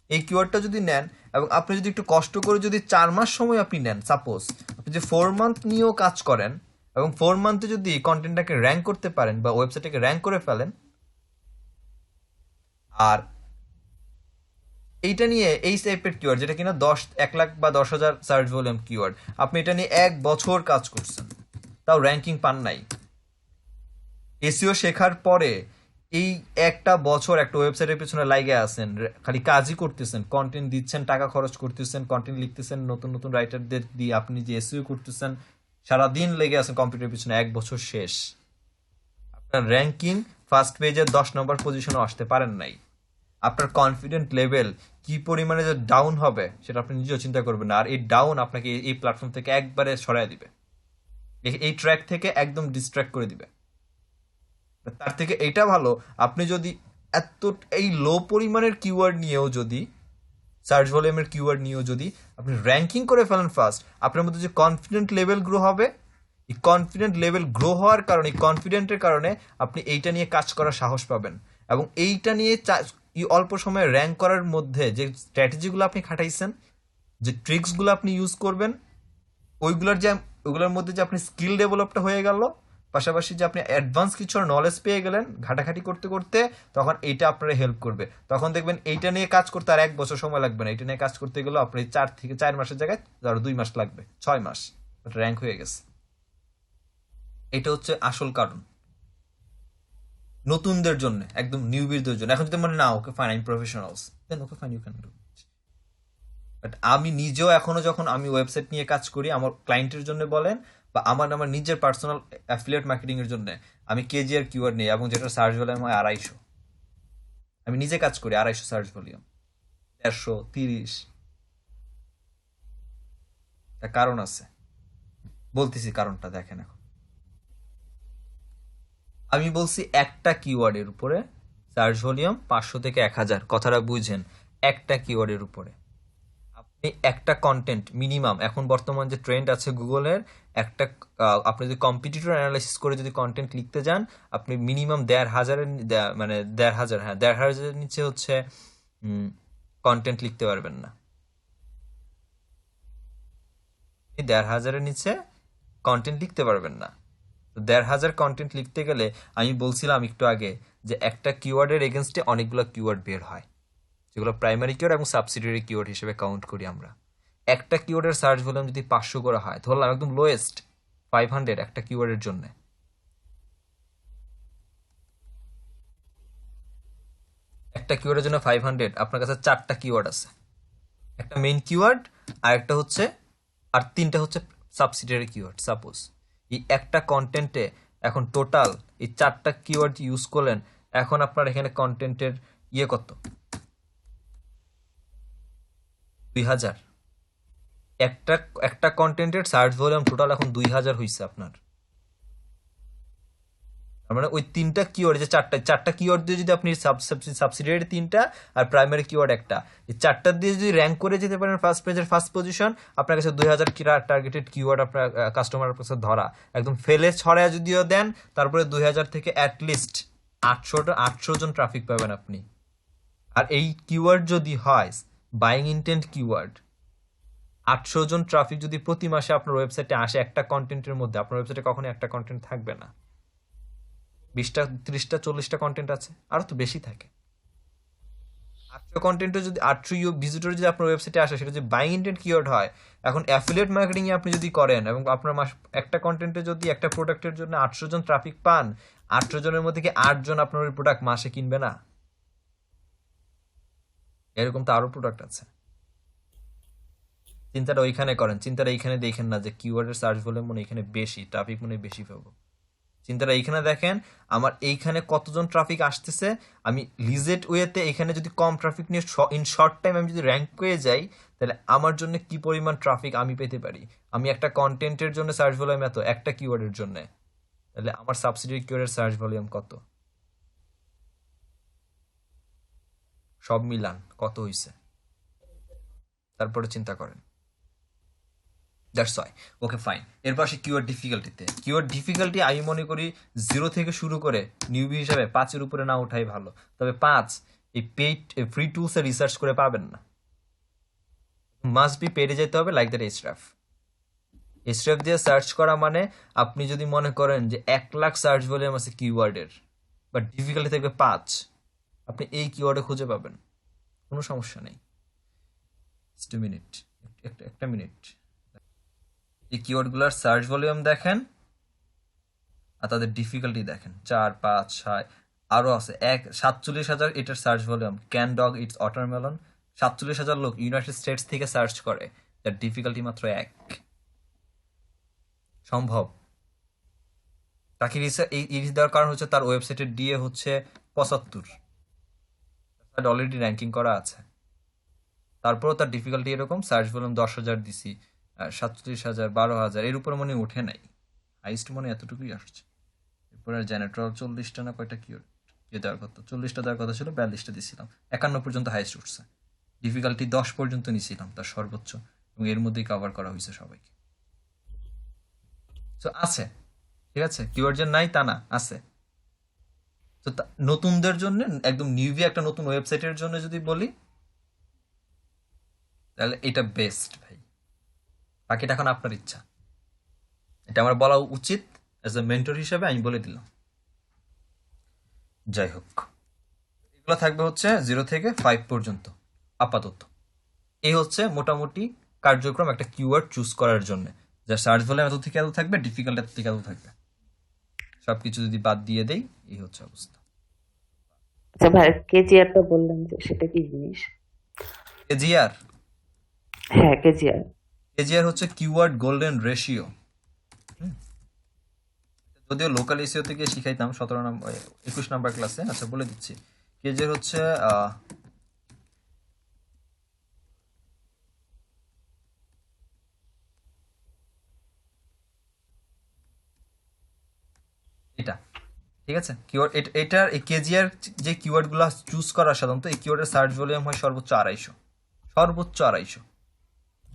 S1: এই কিওয়ার্ডটা যদি নেন, এবং আপনি যদি একটু কষ্ট করে যদি 4 মাস সময় আপনি নেন, সাপোজ আপনি যে 4 মান্থ নিয়েও কাজ করেন, এবং 4 মান্থে যদি কন্টেন্টটাকে র্যাঙ্ক করতে পারেন বা ওয়েবসাইটটাকে র্যাঙ্ক করে ফেলেন, আর এইটা নিয়ে এই টাইপের কিওয়ার্ড যেটা কিনা 1 লাখ বা 10,000 সার্চ ভলিউম কিওয়ার্ড, আপনি এটা নিয়ে 1 বছর কাজ করছেন, তাও র্যাঙ্কিং পান নাই। এসইও শেখার পরে এই একটা বছর একটা ওয়েবসাইটের পিছনে লাগে আছেন, খালি কাজই করতেছেন, কন্টেন্ট দিচ্ছেন, টাকা খরচ করতেছেন, কন্টেন্ট লিখতেছেন, নতুন নতুন রাইটারদের দিয়ে আপনি যে এসইও করতেছেন, সারাদিন লেগে আছেন কম্পিউটারের পিছনে, 1 বছর শেষ, আপনার র্যাঙ্কিং ফার্স্ট পেজের 10 নম্বর পজিশনে আসতে পারেন নাই। আপনার কনফিডেন্ট লেভেল কি পরিমাণে যে ডাউন হবে সেটা আপনি নিজেও চিন্তা করবেন না। আর এই ডাউন আপনাকে এই প্ল্যাটফর্ম থেকে একবারে সরাই দিবে, এই ট্র্যাক থেকে একদম ডিস্ট্র্যাক্ট করে দিবে। তার থেকে এটা ভালো, আপনি যদি এত এই লো পরিমাণের কিওয়ার্ড নিয়েও যদি, সার্চ ভলিউমের কিওয়ার্ড নিয়েও যদি আপনি র্যাঙ্কিং করে ফেলেন ফার্স্ট, আপনার মধ্যে যে কনফিডেন্ট লেভেল গ্রো হবে, এই কনফিডেন্ট লেভেল গ্রো হওয়ার কারণে, এই কনফিডেন্টের কারণে আপনি এইটা নিয়ে কাজ করার সাহস পাবেন। এবং এইটা নিয়ে এই অল্প সময়ে র্যাঙ্ক করার মধ্যে যে স্ট্র্যাটেজিগুলো আপনি খাটাইছেন, যে ট্রিক্সগুলো আপনি ইউজ করবেন, ওইগুলোর মধ্যে যে আপনি স্কিল ডেভেলপটা হয়ে গেল, পাশাপাশি যে আপনি অ্যাডভান্স কিছু নলেজ পেয়ে গেলেন ঘাটাঘাটি করতে করতে, তখন এইটা আপনার হেল্প করবে। তখন দেখবেন এইটা নিয়ে কাজ করতে আর 1 বছর সময় লাগবে না। এইটা নিয়ে কাজ করতে গেলে আপনার 4 মাসের জায়গায় ধরো 2 মাস লাগবে, 6 মাস র্যাঙ্ক হয়ে গেছে। এটা হচ্ছে আসল কারণ নতুনদের জন্য, একদম নিউবিরদের জন্য। এখন যদি মনে না ওকে ফাইন আমি professionals, then okay fine you can do. But আমি নিজেও এখনো যখন আমি ওয়েবসাইট নিয়ে কাজ করি, আমার ক্লায়েন্টের জন্য বলেন বা আমার নিজের পার্সোনাল অ্যাফিলিয়েট মার্কেটিং এর জন্য, আমি কেজি আর কিওয়ার্ড নিই এবং যেটা সার্চ ভলিউম হয় 250, আমি নিজে কাজ করি 250 সার্চ ভলিউম, 130। তার কারণ আছে, বলতেছি কারণটা দেখেন। এখন আমি বলছি একটা কিওয়ার্ডের উপরে সার্চ ভলিউম 500 থেকে 1000, কথাটা বুঝেন, একটা কিওয়ার্ডের উপরে আপনি একটা কন্টেন্ট মিনিমাম, এখন বর্তমান যে ট্রেন্ড আছে গুগলের, একটা আপনি যদি কম্পিটিটর অ্যানালাইসিস করে যদি কন্টেন্ট লিখতে যান, আপনি মিনিমাম 1,500 মানে 1,500, হ্যাঁ 1,500 নিচে হচ্ছে কন্টেন্ট লিখতে পারবেন না। 1,500 নিচে কন্টেন্ট লিখতে পারবেন না। তো 1,500 কন্টেন্ট লিখতে গেলে, আমি বলছিলাম একটু আগে যে একটা কিওয়ার্ডের এগেনস্টে অনেকগুলো কিওয়ার্ড বের হয়, যেগুলো প্রাইমারি কিওয়ার্ড এবং সাবসিডিয়ারি কিওয়ার্ড হিসেবে কাউন্ট করি আমরা। একটা কিওয়ার্ডের সার্চ ভলিউম যদি 500 করা হয়, ধরলাম একদম লোয়েস্ট 500 একটা কিওয়ার্ডের জন্য, একটা কিওয়ার্ডের জন্য 500, আপনার কাছে 4টা কিওয়ার্ড আছে, একটা মেইন কিওয়ার্ড, আর একটা হচ্ছে, আর 3টা হচ্ছে সাবসিডিয়ারি কিওয়ার্ড। সাপোজ এই একটা কন্টেন্টে এখন টোটাল এই 4টা কিওয়ার্ড ইউজ করলেন, এখন আপনার এখানে কন্টেন্টের কত, 2,000। একটা কন্টেন্টের সার্চ ভলিউম টোটাল এখন 2,000 হয়েছে আপনার। তার মানে ওই 3টা কিওয়ার্ড, যে 4টা কিওয়ার্ড দিয়ে যদি আপনি সাবসিডিয়ারি 3টা আর প্রাইমারি কিওয়ার্ড একটা, এই 4টা দিয়ে যদি র্যাঙ্ক করে যেতে পারেন ফার্স্ট পেজের ফার্স্ট পজিশন, আপনার কাছে 2,000 টার্গেটেড কিওয়ার্ড আপনার কাস্টমারের কাছে ধরা, একদম ফেলে ছড়ায় যদিও দেন, তারপরে 2,000 থেকে অ্যাটলিস্ট 800 জন ট্রাফিক পাবেন আপনি। আর এই কিওয়ার্ড যদি হয় বাইং ইন্টেন্ট কিওয়ার্ড, 800 জন ট্রাফিক যদি প্রতি মাসে আপনার ওয়েবসাইটে আসে একটা কন্টেন্টের মধ্যে, আপনার ওয়েবসাইটে কখনোই একটা কন্টেন্ট থাকবে না, 20টা 30টা 40টা কন্টেন্ট আছে, আরো তো বেশি থাকে। 800 কন্টেন্টে যদি 800 ভিজিটর যদি আপনার ওয়েবসাইটে আসে, সেটা যদি বাইং ইন্টেন্ট কিওয়ার্ড হয়, এখন অ্যাফিলিয়েট মার্কেটিং এ আপনি যদি করেন এবং আপনার একটা কন্টেন্টে যদি একটা প্রোডাক্টের জন্য 800 জন ট্রাফিক পান, 800 জনের মধ্যে কি 8 জন আপনার ওই প্রোডাক্ট মাসে কিনবে না? এরকম তো আরো প্রোডাক্ট আছে। চিন্তাটা ওইখানে করেন, চিন্তাটা এইখানে দেখেন না যে কিওয়ার্ডের সার্চ ভলিউম মনে এখানে বেশি, ট্রাফিক মনে বেশি পাবো। চিন্তাটা এইখানে দেখেন, আমার এইখানে কতজন ট্রাফিক আসতেছে, আমি লিজেট ওয়েতে এখানে যদি কম ট্রাফিক নিয়ে ইন শর্ট টাইম আমি যদি র্যাঙ্ক পেয়ে যাই, তাহলে আমার জন্য কি পরিমাণ ট্রাফিক আমি পেতে পারি। আমি একটা কন্টেন্টের জন্য সার্চ ভলিউম এত, একটা কিওয়ার্ডের জন্য, তাহলে আমার সাবসিডিয়ারি কিওয়ার্ডের সার্চ ভলিউম কত, সব মিলান কত হইছে, তারপরে চিন্তা করেন। That's why. Okay fine. এরপর আসি কিওয়ার্ড ডিফিকাল্টিতে। কিওয়ার্ড ডিফিকাল্টি আমি মনে করি 0 থেকে শুরু করে নিউবি হিসাবে 5-এর উপরে না ওঠাই ভালো। তবে 5 এই পেইড ফ্রি টুলসে রিসার্চ করে পাবেন না, মাস্ট বি পেডে যেতে হবে, লাইক দ্যাট এসরাফ। href দিয়ে সার্চ করা মানে আপনি যদি মনে করেন যে 1,00,000 সার্চ ভলিউম আছে কিওয়ার্ডের, বাট ডিফিকাল্টি থাকবে 5, আপনি এই কিওয়ার্ডে খুঁজে পাবেন, কোনো সমস্যা নেই। জাস্ট মিনিট, একটা মিনিট। এই কিওয়ার্ডগুলোর সার্চ ভলিউম দেখেন আর তাদের ডিফিকাল্টি দেখেন, 4, 5, 6 আরো আছে 47,000 এটার search volume. Can dog it's watermelon, 47,000 লোক ইউনাইটেড স্টেটস থেকে সার্চ করে, তার ডিফিকাল্টি মাত্র 1। সম্ভব। তাকে এই ইরিস দেওয়ার কারণ হচ্ছে তার ওয়েবসাইটের ডিএ হচ্ছে 75, অলরেডি র্যাঙ্কিং করা আছে। তারপরেও তার ডিফিকাল্টি এরকম, সার্চ ভলিউম 10,000 দিছি, 47,000, 12,000 এর উপরে মনে উঠে নাই, হাইস্ট মনে এতটুকুই আসছে। এরপরে জেনারেটর 40টা না কয়টা কি দেওয়ার কথা, 40টা দেওয়ার কথা ছিল, 42টা দিছিলাম, 51 পর্যন্ত হাইস্ট উঠছে। ডিফিকাল্টি 10 পর্যন্ত নিছিলাম তার সর্বোচ্চ, এবং এর মধ্যেই কভার করা হয়েছে সবাইকে। তো আছে, ঠিক আছে, কিওয়ার্ড যে নাই তা না, আছে। তো নতুনদের জন্য, একদম নিউভি একটা নতুন ওয়েবসাইটের জন্য যদি বলি, তাহলে এটা বেস্ট ভাই। বাকিটা এখন আপনার ইচ্ছা, এটা আমার বলা উচিত অ্যাজ এ মেন্টর হিসেবে, আমি বলে দিলাম। যাই হোক, এগুলো থাকবে হচ্ছে 0 থেকে 5 পর্যন্ত আপাতত। এই হচ্ছে মোটামুটি কার্যক্রম একটা কিওয়ার্ড চুজ করার জন্য, যার সার্চ ভলিউম এত থেকে এত থাকবে, ডিফিকাল্ট এত থেকে এত থাকবে। সবকিছু যদি বাদ দিয়ে দেই, এই হচ্ছে অবস্থা।
S2: আচ্ছা ভাই, কেজিআরটা বললেন যে সেটা কি জিনিস?
S1: কেজিআর,
S2: হ্যাঁ, কেজিআর।
S1: কেজিআর হচ্ছে কিওয়ার্ড গোল্ডেন রেশিও। যদিও লোকাল এসিও থেকে শিখাইতাম 17 নম্বর 21 নম্বর ক্লাসে। আচ্ছা বলে দিচ্ছি, কেজিআর হচ্ছে এটা, ঠিক আছে। কিওয়ার্ড এটার এই কেজিআর যে কিওয়ার্ডগুলো চুজ করা, সাধারণত এই কিওয়ার্ডের সার্চ ভলিউম হয় সর্বোচ্চ 250, সর্বোচ্চ 250।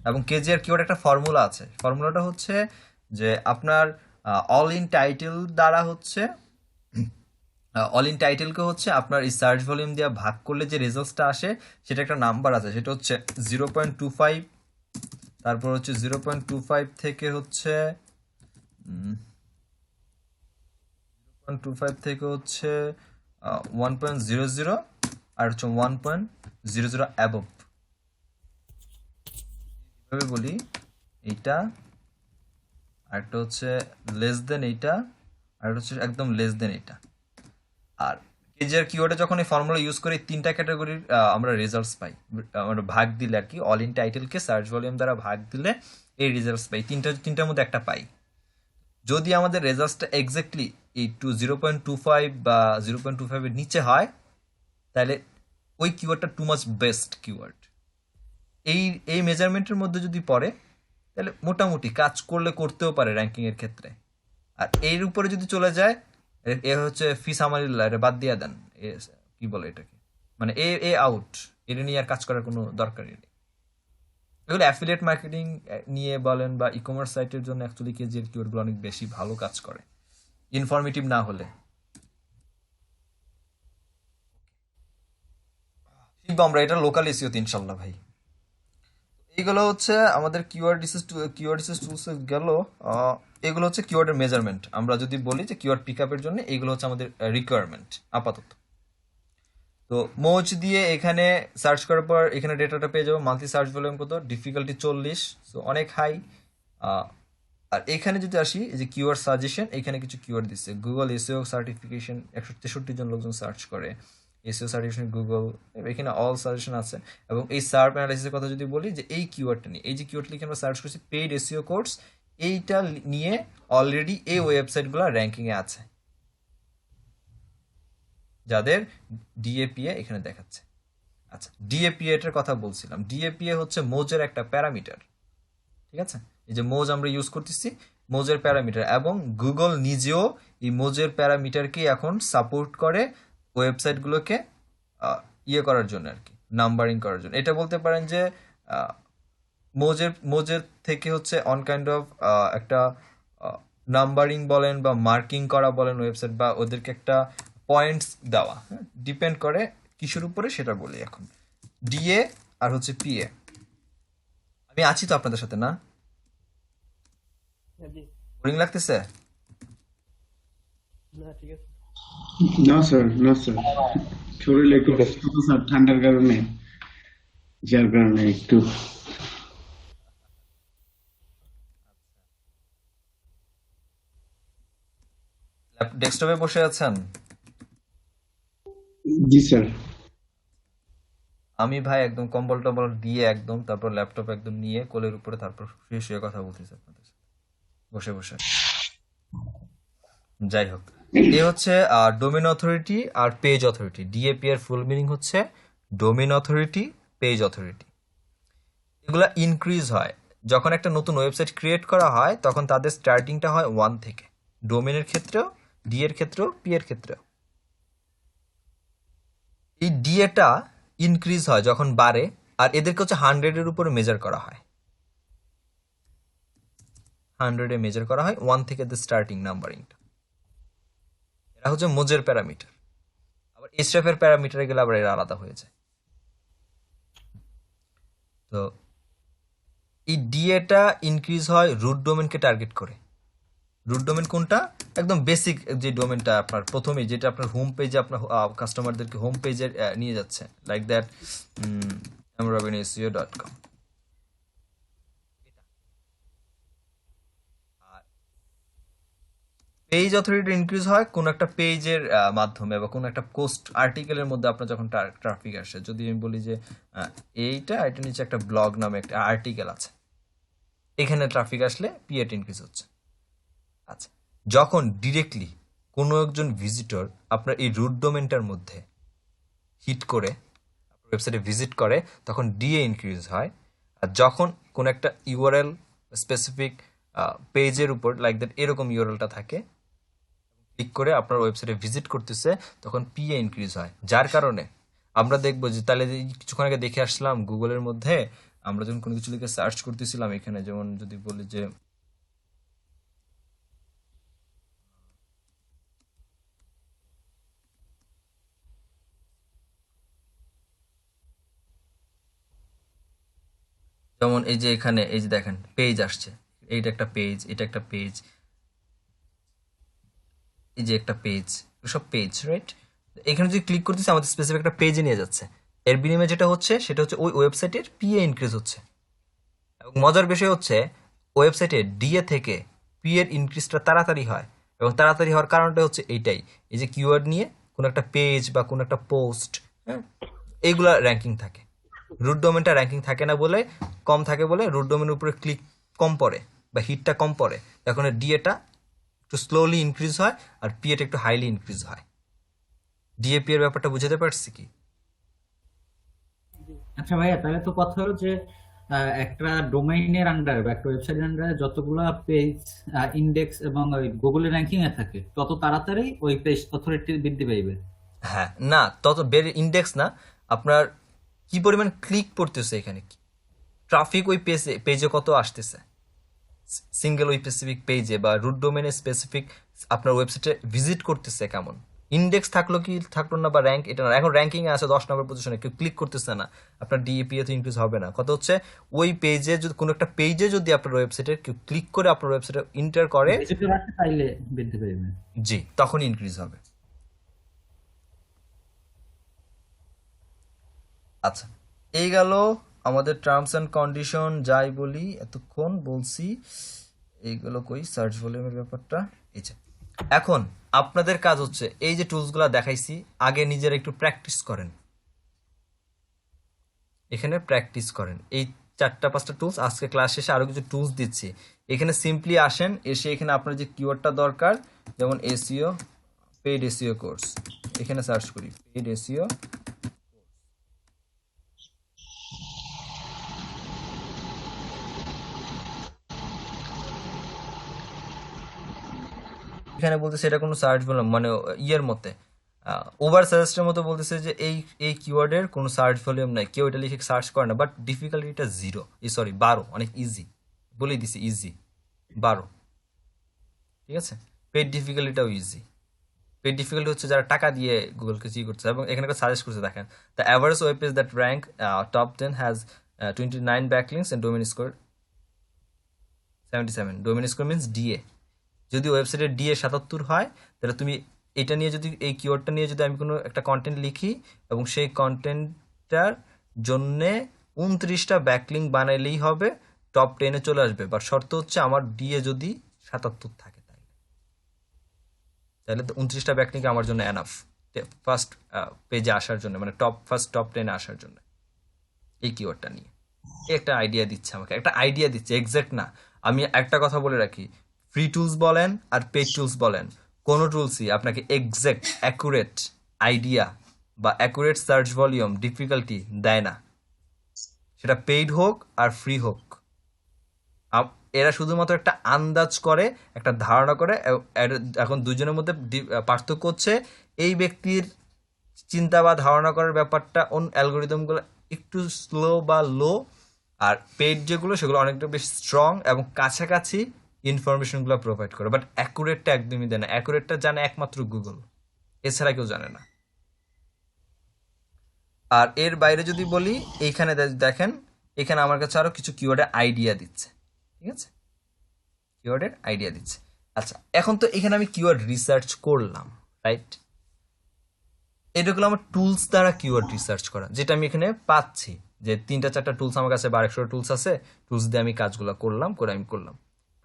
S1: এবং কেজিআর কিওয়ার্ড একটা ফর্মুলা আছে, ফর্মুলাটা হচ্ছে যে আপনার অল ইন টাইটেল দ্বারা হচ্ছে, অল ইন টাইটেলকে হচ্ছে আপনার এই সার্চ ভলিউম দিয়ে ভাগ করলে যে রেজাল্টসটা আসে, সেটা একটা নাম্বার আছে, সেটা হচ্ছে 0.25, তারপর হচ্ছে 0.25 থেকে হচ্ছে 0.25 থেকে হচ্ছে 1.00, আর হচ্ছে 1.00 অ্যাবভ। এভাবে বলি, এইটা আরেকটা হচ্ছে লেস দেন এইটা, আর হচ্ছে একদম লেস দেন এইটা। আর কেজিআর কিওয়ার্ডে যখন এই ফর্মুলা ইউজ করি, 3টা ক্যাটাগরির আমরা রেজাল্টস পাই, আমরা ভাগ দিলে আর কি, অল ইন টাইটেলকে সার্চ ভলিউম দ্বারা ভাগ দিলে এই রেজাল্টস পাই, তিনটার মধ্যে একটা পাই। যদি আমাদের রেজাল্টসটা এক্স্যাক্টলি এই 0.25 বা 0.25 এর নিচে হয়, তাহলে ওই কিওয়ার্ডটা টু মাচ বেস্ট কিওয়ার্ড। এই মেজারমেন্টের মধ্যে যদি পড়ে, তাহলে মোটামুটি কাজ করলে করতেও পারে র্যাঙ্কিং এর ক্ষেত্রে। আর এর উপরে যদি চলে যায়, এ হচ্ছে ফি সামারিল্লাহ, এটা বাদ দিয়ে দেন, কি বলে এটাকে, মানে এ আউট, এটা নিয়ে আর কাজ করার কোনো দরকারই নেই। এগুলো অ্যাফিলিয়েট মার্কেটিং নিয়ে বলেন বা ই কমার্স সাইটের জন্য অ্যাকচুয়ালি কেজিআর কিওয়ার্ডগুলো অনেক বেশি ভালো কাজ করে, ইনফরমেটিভ না হলে। শিখবো আমরা এটা লোকাল এসিওতে ইনশাল্লাহ ভাই। এইগুলো হচ্ছে আমাদের কিওয়ার্ড রিসার্চ টুলস গেল। এগুলো হচ্ছে কিওয়ার্ডের মেজারমেন্ট। আমরা যদি বলি যে কিওয়ার্ড পিক আপের জন্য এইগুলো হচ্ছে আমাদের রিকোয়ারমেন্ট আপাতত। তো মোজ দিয়ে এখানে সার্চ করার পর এখানে ডেটাটা পেয়ে যাবো। মান্থলি সার্চ ভলিউম কত, ডিফিকাল্টি 40, সো অনেক হাই। আর এখানে যদি আসি, এই যে কিওয়ার্ড সাজেশন, এখানে কিছু কিওয়ার্ড দিচ্ছে। গুগল এসইও সার্টিফিকেশন 163 জন লোকজন সার্চ করে, এসইও সার্টিফিকেশন গুগল, এখানে অল সাজেশন আছে। এবং এই সার্ভ অ্যানালাইসিসের কথা যদি বলি, যে এই কিওয়ার্ডটা নিয়ে, এই যে কিওয়ার্ড লিখে আমরা সার্চ করছি পেইড এসইও কোর্স, এইটা নিয়ে অলরেডি এই ওয়েবসাইটগুলো র্যাঙ্কিংয়ে আছে, যাদের ডিএপিএ এখানে দেখাচ্ছে। আচ্ছা, ডিএপিএ এটার কথা বলছিলাম। ডিএপিএ হচ্ছে মোজের একটা প্যারামিটার, ঠিক আছে। এই যে মোজ আমরা ইউজ করতেছি, মোজের প্যারামিটার, এবং গুগল নিজেও এই মোজের প্যারামিটারকে এখন সাপোর্ট করে ওয়েবসাইটগুলোকে ইয়ে করার জন্য আর কি, নাম্বারিং করার জন্য। এটা বলতে পারেন যে মোজের থেকে হচ্ছে অন কাইন্ড অফ একটা নাম্বারিং বলেন বা মার্কিং করা বলেন ওয়েবসাইট, বা ওদেরকে একটা পয়েন্টস দেওয়া, ডিপেন্ড করে কিসের উপরে সেটা বলি এখন। ডিএ আর হচ্ছে পিএ। আমি আছি তো আপনাদের সাথে না? বোরিং লাগতেছে?
S5: না স্যার, না স্যার, শরীরে একটু
S3: ঠিক আছে।
S5: অসুস্থ তো স্যার, ঠান্ডার কারণে, যার কারণে একটু।
S1: ডেস্কটপে বসে আছেন?
S5: জি স্যার।
S1: আমি ভাই একদম কম্বল টম্বল দিয়ে একদম, তারপর ল্যাপটপ একদম নিয়ে কোলের উপরে, তারপর শুয়ে শুয়ে কথা বলতেছি আপনাদের সাথে, বসে বসে। যাই হোক, এ হচ্ছে ডোমেন অথরিটি আর পেজ অথরিটি। ডিএপি এর ফুল মিনিং হচ্ছে ডোমেন অথরিটি, পেজ অথরিটি। এগুলা ইনক্রিজ হয় যখন একটা নতুন ওয়েবসাইট ক্রিয়েট করা হয়, তখন তাদের স্টার্টিংটা হয় 1 থেকে। ডোমেনের ক্ষেত্রেও, ডি এর ক্ষেত্রেও, পি এর ক্ষেত্রেও। এই ডিএটা ইনক্রিজ হয় যখন বাড়ে, আর এদেরকে হচ্ছে 100-এর উপরে মেজার করা হয়। 100-এ মেজার করা হয় 1 থেকে দ্য স্টার্টিং নাম্বারিংটা। এরা হচ্ছে মোজের প্যারামিটার। আবার এসরেফের প্যারামিটারে গেলে আবার এরা আলাদা হয়ে যায়। তো এই ডিএটা ইনক্রিজ হয় রুট ডোমেনকে টার্গেট করে। রুট ডোমেন কোনটা? একদম বেসিক যে ডোমেনটা আপনার প্রথমেই, যেটা আপনার হোম পেজে আপনার কাস্টমারদেরকে হোম পেজে নিয়ে যাচ্ছে, like that amrobinSEO.com। Page authority increase হয় কোন একটা পেজের মাধ্যমে, বা কোন একটা পোস্ট আর্টিকেলের মধ্যে আপনার যখন ট্রাফিক আসে। যদি আমি বলি যে এটা নিচে একটা ব্লগ নামে একটা আর্টিকেল আছে, এখানে ট্রাফিক আসলে পিএট ইনক্রিজ হচ্ছে। আচ্ছা, যখন ডিরেক্টলি কোনো একজন ভিজিটর আপনার এই রুট ডোমেনটার মধ্যে হিট করে ওয়েবসাইটে ভিজিট করে, তখন ডিএ ইনক্রিজ হয়। আর যখন কোনো একটা ইউআরএল স্পেসিফিক পেজের উপর, লাইক দ্যাট এরকম ইউআরএলটা থাকে, ক্লিক করে আপনার ওয়েবসাইটে ভিজিট করতেছে, তখন পিএ ইনক্রিজ হয়। যার কারণে আমরা দেখবো যে, তাহলে কিছুক্ষণ আগে দেখে আসলাম গুগলের মধ্যে, আমরা যখন কোনো কিছু লিখে সার্চ করতেছিলাম, এখানে যেমন যদি বলি যে যেমন এই যে এখানে এই যে দেখেন পেজ আসছে, এইটা একটা পেজ, এটা একটা পেজ, এই যে একটা পেজ, সব পেজ, রাইট? এখানে যদি ক্লিক করতেছি, আমাদের স্পেসিফিক একটা পেজে নিয়ে যাচ্ছে। এর বিনিময়ে যেটা হচ্ছে সেটা হচ্ছে ওই ওয়েবসাইটের পিএ ইনক্রিজ হচ্ছে। এবং মজার বিষয় হচ্ছে, ওয়েবসাইটে ডিএ থেকে পি এর ইনক্রিজটা তাড়াতাড়ি হয়। এবং তাড়াতাড়ি হওয়ার কারণটা হচ্ছে এইটাই, এই যে কিওয়ার্ড নিয়ে কোনো একটা পেজ বা কোনো একটা পোস্ট, হ্যাঁ, এইগুলা র্যাঙ্কিং থাকে। রুট ডোমেনটা র্যাঙ্কিং থাকে না বলে, কম থাকে বলে, রুট ডোমেনের উপরে ক্লিক কম পড়ে বা হিটটা কম পড়ে, তখন ডিএটা একটু স্লোলি ইনক্রিজ হয়, আর পিএটা একটু হাইলি ইনক্রিজ হয়। ডিএপি এর ব্যাপারটা বুঝতে পারছি কি?
S4: আচ্ছা ভাইয়া, তাহলে তো কথা হলো যে একটা ডোমেইনের আন্ডারে বা একটা ওয়েবসাইটের আন্ডারে যতগুলা পেজ ইন্ডেক্স এবং ওই গুগলের র্যাঙ্কিং এ থাকে, তত তাড়াতাড়ি ওই পেজ অথরিটি বৃদ্ধি পাইবে।
S1: হ্যাঁ, না, তত বের ইন্ডেক্স না, আপনার কি পরিমাণ ক্লিক পড়তেছে, এখানে ট্রাফিক ওই পেজে কত আসতেছে, সিঙ্গেল ওই স্পেসিফিক পেজে বা রুট ডোমেনে স্পেসিফিক আপনার ওয়েবসাইটে ভিজিট করতেছে কেমন। ইন্ডেক্স থাকলো কি থাকলো না, বা র্যাঙ্ক, এটা না। এখন র্যাঙ্কিং এ আছে 10 নম্বর পজিশনে, কেউ ক্লিক করতেছে না, আপনার ডিএপি তো ইনক্রিজ হবে না। কত হচ্ছে, ওই পেজে যদি কোনো একটা পেজে যদি আপনার ওয়েবসাইটে কেউ ক্লিক করে আপনার ওয়েবসাইটে ইন্টার করে,
S4: ভিজিটর আসে তাইলে বৃদ্ধি পাইবে।
S1: জি, তখন ইনক্রিজ হবে। আচ্ছা, এই গেল আমাদের টার্মস অ্যান্ড কন্ডিশন। যাই বলি, এতক্ষণ বলছি এইগুলো, কই সার্চ ভলিউমের ব্যাপারটা, এই যে। এখন আপনাদের কাজ হচ্ছে, এই যে টুলসগুলো দেখাইছি, আগে নিজেরা একটু প্র্যাকটিস করেন। এখানে প্র্যাকটিস করেন এই 4-5টা টুলস। আজকে ক্লাস শেষে আরো কিছু টুলস দিচ্ছি। এখানে সিম্পলি আসেন, এসে এখানে আপনার যে কিওয়ার্ডটা দরকার, যেমন এসইও, পেইড এসইও কোর্স, এখানে সার্চ করি পেইড এসইও। এখানে বলতেছে এটা কোনো সার্চ ভলিউম মানে ইয়ের মতে, ওভার সাজেস্টের মতো বলতেছে যে এই কিওয়ার্ডের কোনো সার্চ ভলিউম নাই, কেউ এটা লিখে সার্চ করে না। বাট ডিফিকাল্টিটা 0, সরি 12, অনেক ইজি, বলেই দিছি ইজি 12। ঠিক আছে, পেড ডিফিকাল্টিটাও ইজি। পেড ডিফিকাল্টি হচ্ছে যারা টাকা দিয়ে গুগলকে ই করছে। এবং এখানে সাজেস্ট করছে, দেখেন, the average web page that rank top 10 has 29 backlinks and domain score 77 domain score means DA. যদি ওয়েবসাইটের ডিএ 77 হয় তাহলে তুমি এটা নিয়ে যদি এই কিওয়ার্ডটা নিয়ে যদি আমি কোনো একটা কন্টেন্ট লিখি এবং সেই কন্টেন্টটার জন্যে 29টা ব্যাকলিঙ্ক বানাইলেই হবে, টপ 10-এ চলে আসবে। বাট শর্ত হচ্ছে আমার ডিএ যদি 77 থাকে, তাহলে তো 29টা ব্যাকলিঙ্ক আমার জন্য এনাফ ফার্স্ট পেজে আসার জন্য, মানে টপ 10-এ আসার জন্য। এই কিওয়ার্ডটা নিয়ে একটা আইডিয়া দিচ্ছে আমাকে, একটা আইডিয়া দিচ্ছে, এক্সাক্ট না। আমি একটা কথা বলে রাখি, ফ্রি টুলস বলেন আর পেড টুলস বলেন, কোনো টুলসই আপনাকে এক্সাক্ট অ্যাকুরেট আইডিয়া বা অ্যাকুরেট সার্চ ভলিউম ডিফিকাল্টি দেয় না, সেটা পেইড হোক আর ফ্রি হোক। এরা শুধুমাত্র একটা আন্দাজ করে, একটা ধারণা করে। এখন দুজনের মধ্যে পার্থক্য হচ্ছে এই ব্যক্তির চিন্তা বা ধারণা করার ব্যাপারটা অ্যালগোরিদমগুলো একটু স্লো বা লো, আর পেইড যেগুলো সেগুলো অনেকটা বেশি স্ট্রং এবং কাছাকাছি ইনফরমেশনগুলো প্রোভাইড করে। বাট অ্যাকুরেটটা একদমই দেয় না। অ্যাকুরেটটা জানে একমাত্র গুগল, এছাড়া কেউ জানে না। আর এর বাইরে যদি বলি, এইখানে দেখেন, এখানে আমার কাছে আরো কিছু কিওয়ার্ডের আইডিয়া দিচ্ছে, ঠিক আছে, কিওয়ার্ডের আইডিয়া দিচ্ছে। আচ্ছা, এখন তো এখানে আমি কিওয়ার্ড রিসার্চ করলাম, রাইট? এটা হলো আমার টুলস দ্বারা কিওয়ার্ড রিসার্চ করা, যেটা আমি এখানে পাচ্ছি যে 3-4টা টুলস আমার কাছে, 1200 টুলস আছে, টুলস দিয়ে আমি কাজগুলো করলাম।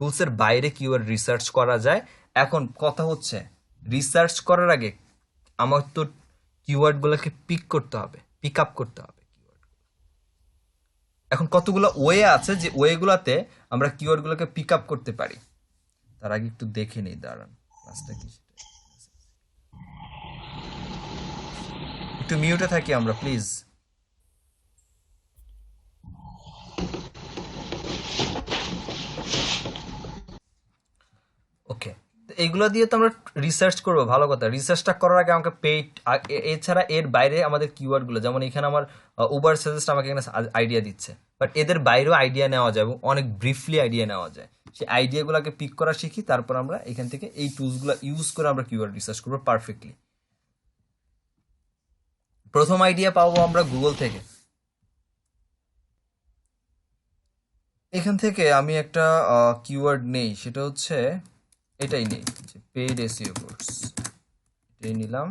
S1: টুলসের বাইরে কিওয়ার্ড রিসার্চ করা যায়। এখন কথা হচ্ছে, রিসার্চ করার আগে আমার তো কিওয়ার্ডগুলোকে পিক আপ করতে হবে। এখন কতগুলো ওয়ে আছে যে ওয়েগুলোতে আমরা কিওয়ার্ডগুলোকে পিক আপ করতে পারি। তার আগে একটু দেখে নেই, দাঁড়ান ক্লাসটা কি, একটু মিউটে থাকি আমরা প্লিজ। ওকে, এইগুলো দিয়ে তো আমরা রিসার্চ করবো, ভালো কথা। রিসার্চটা করার আগে আমাকে পেইড, এছাড়া এর বাইরে আমাদের কিওয়ার্ডগুলো, যেমন এখানে আমার উবার সাজেস্ট আমাকে এখানে আইডিয়া দিচ্ছে, বাট এদের বাইরেও আইডিয়া নেওয়া যায় এবং অনেক ব্রিফলি আইডিয়া নেওয়া যায়। সেই আইডিয়াগুলোকে পিক করা শিখি, তারপর আমরা এখান থেকে এই টুলসগুলো ইউজ করে আমরা কিওয়ার্ড রিসার্চ করবো পারফেক্টলি। প্রথম আইডিয়া পাবো আমরা গুগল থেকে। এখান থেকে আমি একটা কিওয়ার্ড নেই, সেটা হচ্ছে এটাই নেই, পেইড এসইও কোর্স, এটাই নিলাম।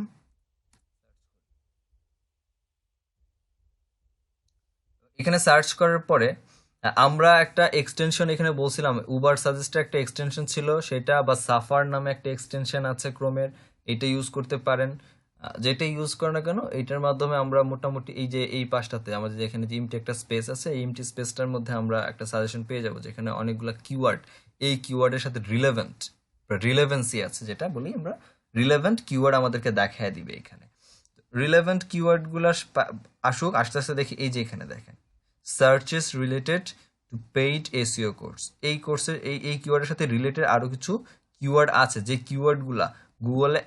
S1: এখানে সার্চ করার পরে আমরা একটা এক্সটেনশন এখানে বলছিলাম, উবার সাজেস্টের একটা এক্সটেনশন ছিল সেটা, বা সাফার নামে একটা এক্সটেনশন আছে ক্রোমের, এটা ইউজ করতে পারেন। যেটা ইউজ করে না কেন, এটার মাধ্যমে আমরা মোটামুটি এই যে এই পাশটাতে আমাদের যেখানে যে এমটি একটা স্পেস আছে, এই এমটি স্পেসটার মধ্যে আমরা একটা সাজেশন পেয়ে যাবো, যেখানে অনেকগুলো কিওয়ার্ড, এই কিওয়ার্ডের সাথে রিলেভেন্সি আছে, যেটা বলি আমরা রিলেভেন্ট কিওয়ার্ড আমাদেরকে দেখায় দিবে। এখানে রিলেভেন্ট কিওয়ার্ডগুলো আসুক, আস্তে আস্তে দেখি এই যে এখানে দেখেন, searches related to paid SEO course. এই কোর্সের এই কিওয়ার্ডের সাথে রিলেটেড আরো কিছু কিওয়ার্ড আছে, যে কিওয়ার্ডগুলা গুগলে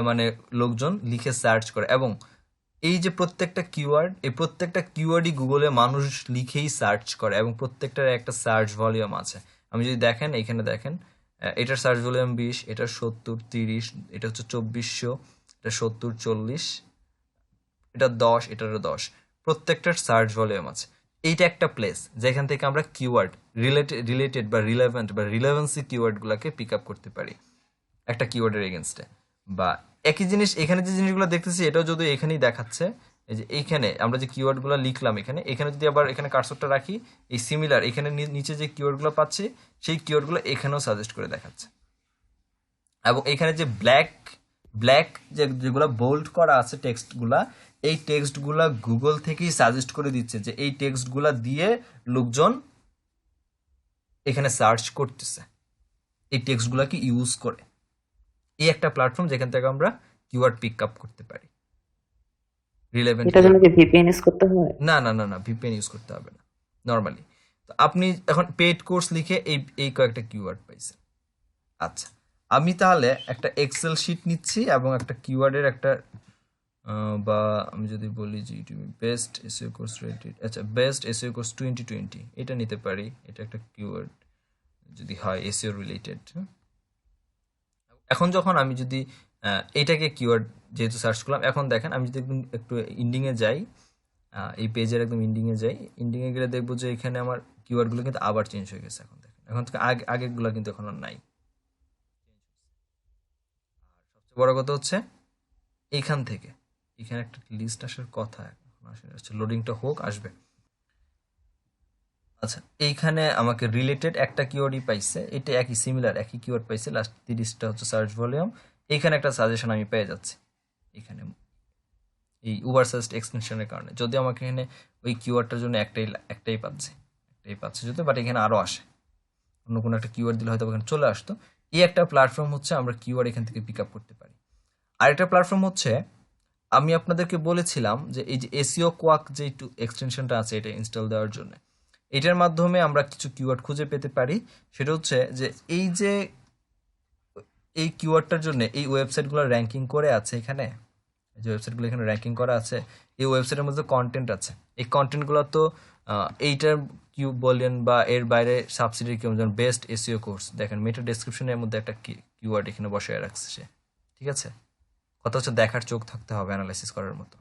S1: মানে লোকজন লিখে সার্চ করে, এবং এই যে প্রত্যেকটা কিওয়ার্ড, এই প্রত্যেকটা কিওয়ার্ডই গুগলে মানুষ লিখেই সার্চ করে, এবং প্রত্যেকটার একটা সার্চ ভলিউম আছে। আমি যদি দেখেন, এখানে দেখেন, এটার সার্চ ভলিউম 20, এটার 70, 30, এটা হচ্ছে 2400, এটা 70, 40, এটা 10, এটারও 10, প্রত্যেকটার সার্চ ভলিউম আছে। এইটা একটা প্লেস যেখান থেকে আমরা কিওয়ার্ড রিলেটেড বা রিলেভেন্ট বা রিলেভেন্সি কিওয়ার্ডগুলোকে পিক আপ করতে পারি একটা কিওয়ার্ডের এগেনস্টে। বা একই জিনিস এখানে যে জিনিসগুলো দেখতেছি, এটাও যদি এখানেই দেখাচ্ছে, এই যে এইখানে আমরা যে কিওয়ার্ডগুলো লিখলাম, এখানে যদি আবার এখানে কার্সরটা রাখি, এই সিমিলার এখানে নিচে যে কিওয়ার্ডগুলো পাচ্ছি, সেই কিওয়ার্ডগুলো এখানেও সাজেস্ট করে দেখাচ্ছে। এবং এখানে যে ব্ল্যাক যেগুলো বোল্ড করা আছে টেক্সটগুলা, এই টেক্সটগুলা গুগল থেকেই সাজেস্ট করে দিচ্ছে যে এই টেক্সটগুলা দিয়ে লোকজন এখানে সার্চ করতেছে, এই টেক্সটগুলাকে ইউজ করে। এই একটা প্ল্যাটফর্ম যেখান থেকে আমরা কিওয়ার্ড পিক আপ করতে পারি। রিলেভেন্ট,
S2: এটার জন্য কি ভিপিএন ইউজ করতে হয়?
S1: না, ভিপিএন ইউজ করতে হবে না নর্মালি। তো আপনি এখন পেইড কোর্স লিখে এই কয়েকটা কিওয়ার্ড পাইছেন। আচ্ছা, আমি তাহলে একটা এক্সেল শিট নিচ্ছি এবং একটা কিওয়ার্ডের একটা বা আমি যদি বলি যে ইউটিউবে বেস্ট এসইও কোর্স রেটেড, আচ্ছা বেস্ট এসইও কোর্স 2020, এটা নিতে পারি। এটা একটা কিওয়ার্ড যদি হয় এসইও রিলেটেড। এখন যখন আমি যদি এটাকে কিওয়ার্ড যেহেতু সার্চ করলাম, এখন দেখেন আমি যদি একটু ইন্ডিংয়ে যাই, এই পেজের একদম ইন্ডিংয়ে যাই, ইন্ডিংয়ে গেলে দেখবো যে এখানে আমার কিওয়ার্ডগুলো কিন্তু আবার চেঞ্জ হয়ে গেছে। এখন দেখেন, এখন থেকে আগেগুলো কিন্তু এখন আর নাই। সবচেয়ে বড় কথা হচ্ছে এইখান থেকে এখানে একটা লিস্ট আসার কথা, এখন আসছে, লোডিংটা হোক, আসবে। আচ্ছা, এইখানে আমাকে রিলেটেড একটা কিওয়ার্ডই পাইছে, এটা একই সিমিলার একই কিওয়ার্ড পাইছে, লাস্ট 30টা হচ্ছে সার্চ ভলিউম। এইখানে একটা সাজেশন আমি পেয়ে যাচ্ছি এখানে এই উবার সার্চ এক্সটেনশনের কারণে, যদি আমাকে এখানে ওই কিওয়ার্ডটার জন্য একটাই পাচ্ছে যদি, বাট এখানে আরও আসে, অন্য কোনো একটা কিওয়ার্ড দিলে হয়তো এখানে চলে আসতো। এই একটা প্ল্যাটফর্ম হচ্ছে আমরা কিওয়ার্ড এখান থেকে পিক আপ করতে পারি। আরেকটা প্ল্যাটফর্ম হচ্ছে আমি আপনাদেরকে বলেছিলাম যে এই যে এসইও কোয়াক যে একটু এক্সটেনশনটা আছে এটা ইনস্টল দেওয়ার জন্য, এটার মাধ্যমে আমরা কিছু কিওয়ার্ড খুঁজে পেতে পারি। সেটা হচ্ছে যে এই কিওয়ার্ডটার জন্য এই ওয়েবসাইটগুলো র্যাঙ্কিং করে আছে এখানে, যে ওয়েবসাইটগুলো এখানে র্যাঙ্কিং করা আছে, এই ওয়েবসাইটের মধ্যে কন্টেন্ট আছে। এই কন্টেন্টগুলো তো এইটার কিউ বলেন বা এর বাইরে সাবসিডি কেউ, যেমন বেস্ট এসইও কোর্স, দেখেন মেটা ডেসক্রিপশনের মধ্যে একটা কিওয়ার্ড এখানে বসায় রাখছে সে, ঠিক আছে। কথা হচ্ছে দেখার চোখ থাকতে হবে অ্যানালাইসিস করার মতো।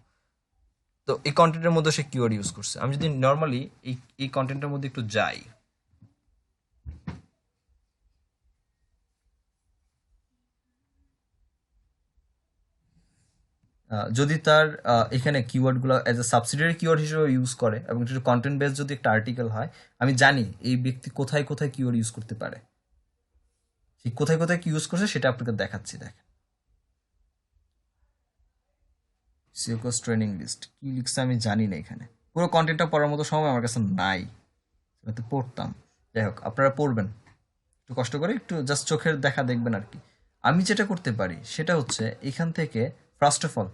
S1: তো এই কন্টেন্টের মধ্যে সে কিওয়ার্ড ইউজ করছে। আমি যদি নর্মালি এই কন্টেন্টের মধ্যে একটু যাই, যদি তার এখানে কিওয়ার্ডগুলো অ্যাজ এ সাবসিডিয়ারি কিওয়ার্ড হিসেবে ইউজ করে এবং একটু কন্টেন্ট বেস যদি একটা আর্টিকেল হয়, আমি জানি এই ব্যক্তি কোথায় কোথায় কিওয়ার্ড ইউজ করতে পারে। সেই কোথায় কোথায় কি ইউজ করছে সেটা আপনাকে দেখাচ্ছি। দেখেন সিওকস ট্রেনিং লিস্ট কি লিখছে আমি জানি না, এখানে পুরো কন্টেন্টটা পড়ার মতো সময় আমার কাছে নাই, তো পড়তাম। যাই হোক, আপনারা পড়বেন একটু কষ্ট করে, একটু জাস্ট চোখের দেখা দেখবেন আর কি। আমি যেটা করতে পারি সেটা হচ্ছে এখান থেকে ফার্স্ট অফ অল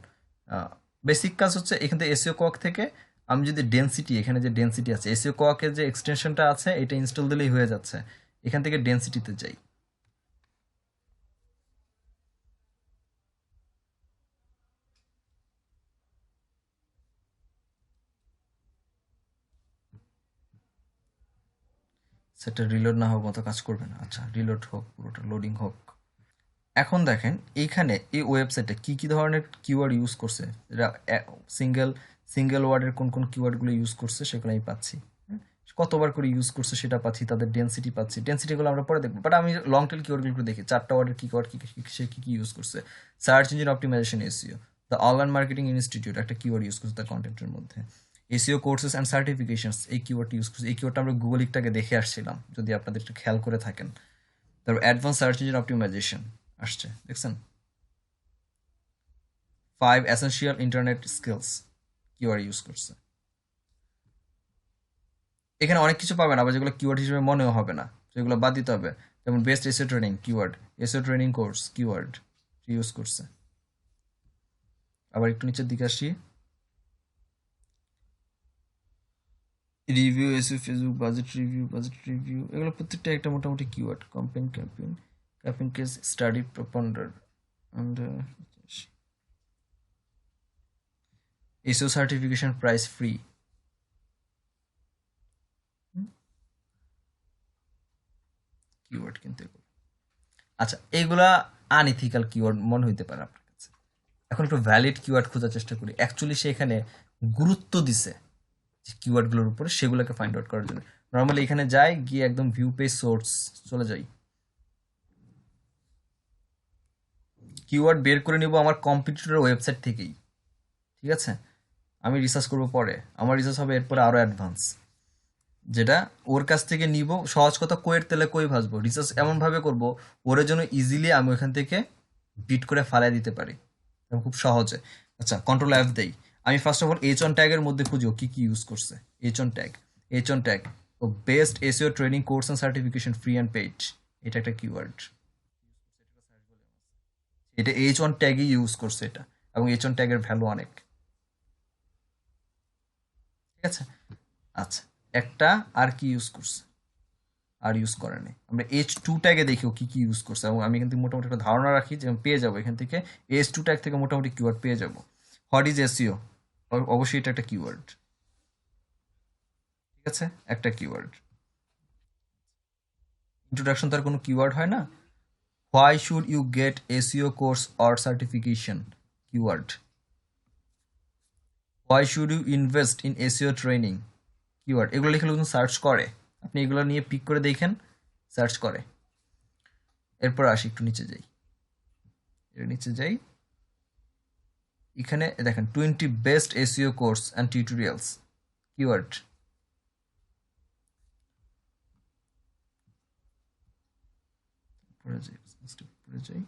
S1: বেসিক কাজ হচ্ছে এখান থেকে এসইও কোয়াক থেকে আমি যদি ডেনসিটি, এখানে যে ডেনসিটি আছে এসইও কোয়াকের যে এক্সটেনশনটা আছে এটা ইনস্টল দিলেই হয়ে যাচ্ছে। এখান থেকে ডেনসিটিতে যাই, সেটা রিলোড না হোক মতো কাজ করবে না। আচ্ছা, রিলোড হোক, পুরোটা লোডিং হোক। এখন দেখেন এইখানে এই ওয়েবসাইটে কি কি ধরনের কিওয়ার্ড ইউজ করছে, এটা সিঙ্গেল ওয়ার্ডের কোন কোন কিওয়ার্ডগুলো ইউজ করছে সেগুলো আমি পাচ্ছি, কতবার করে ইউজ করছে সেটা পাচ্ছি, তাদের ডেন্সিটি পাচ্ছি। ডেন্সিটিগুলো আমরা পরে দেখবো, বাট আমি লং টেল কিওয়ার্ডগুলো দেখি 4টা ওয়ার্ডের কিওয়ার্ড সে কি কি ইউজ করছে। Search engine optimisation SEO, the online marketing institute একটা কিওয়ার্ড ইউজ করছে তার কন্টেন্টের মধ্যে। এসইও কোর্সেস অ্যান্ড সার্টিফিকেশনস এই কিওয়ার্ডটি ইউজ করছে। এই কিওয়ার্ডটা আমরা গুগল লিগটাকে দেখে আসছিলাম, যদি আপনাদের একটু খেয়াল করে থাকেন। তারপর অ্যাডভান্স সার্চ ইঞ্জিন অপটিমাইজেশন আসছে, দেখছেন। 5 essential internet skills keyword use করছে। এখানে অনেক কিছু পাবেন আবার যেগুলো কিওয়ার্ড হিসেবে মনেও হবে না, সেগুলো বাদ দিতে হবে। যেমন best SEO training keyword, SEO training course keyword use করছে। আবার একটু নিচের দিকে আসি, review SEO Facebook budget review এগুলো প্রত্যেকটা একটা মোটামুটি কিওয়ার্ড। ক্যাম্পেইন কেস স্টাডি প্রপন্ডার and SEO certification price free. Keyword কিন্তু এগুলো, আচ্ছা এগুলা আনইথিক্যাল কিওয়ার্ড মনে হইতে পারে আপনার কাছে। এখন একটু ভ্যালিড কিওয়ার্ড খোঁজার চেষ্টা করি। অ্যাকচুয়ালি সে এখানে গুরুত্ব দিছে যে কিওয়ার্ডগুলোর উপরে, সেগুলোকে ফাইন্ড আউট করার জন্য। নর্মালি এখানে যাই, গিয়ে একদম ভিউ পেজ সোর্স চলে যাই, কিওয়ার্ড বের করে নিব আমার কম্পিটিটরের ওয়েবসাইট থেকেই, ঠিক আছে। আমি রিসার্চ করব পরে, আমার রিসার্চ হবে এরপরে আরও অ্যাডভান্স, যেটা ওর কাছ থেকে নিব। সহজ কথা, কইয়ের তেলে কই ভাজবো, রিসার্চ এমনভাবে করব ওর জন্য ইজিলি আমি ওখান থেকে বিট করে ফালাই দিতে পারি খুব সহজে। আচ্ছা, কন্ট্রোল এফ দেই। আমি ফার্স্ট অফ অল H1 ট্যাগের মধ্যে খুঁজি ও কি কি ইউজ করছে। H1 ট্যাগ ও best SEO training course and certification free and paid, এটা একটা কিওয়ার্ড। এটা H1 ট্যাগই ইউজ করছে এটা, এবং H1 ট্যাগের ভ্যালু অনেক, ঠিক আছে। আচ্ছা, একটা আর কি ইউজ করছে, আর ইউজ করে নাই। আমরা H2 ট্যাগে দেখি ও কি কি ইউজ করছে, এবং আমি এখান থেকে মোটামুটি একটা ধারণা রাখি যে আমি পেয়ে যাবো এখান থেকে। H2 ট্যাগ থেকে মোটামুটি কিওয়ার্ড পেয়ে যাবো। হোয়াট ইজ এসইও, অবশ্যই এটা একটা কিওয়ার্ড, ঠিক আছে, একটা কিওয়ার্ড। ইন্ট্রোডাকশন তার কোনো কিওয়ার্ড হয় না। Why should you get SEO course or certification, keyword. Why should you invest in SEO training, keyword. এগুলো লিখে লোকজন সার্চ করে, আপনি এগুলো নিয়ে পিক করে দেখেন সার্চ করে। এরপর আসি একটু নিচে যাই, এখানে দেখেন 20 best SEO course and tutorials keyword. পরে যাই,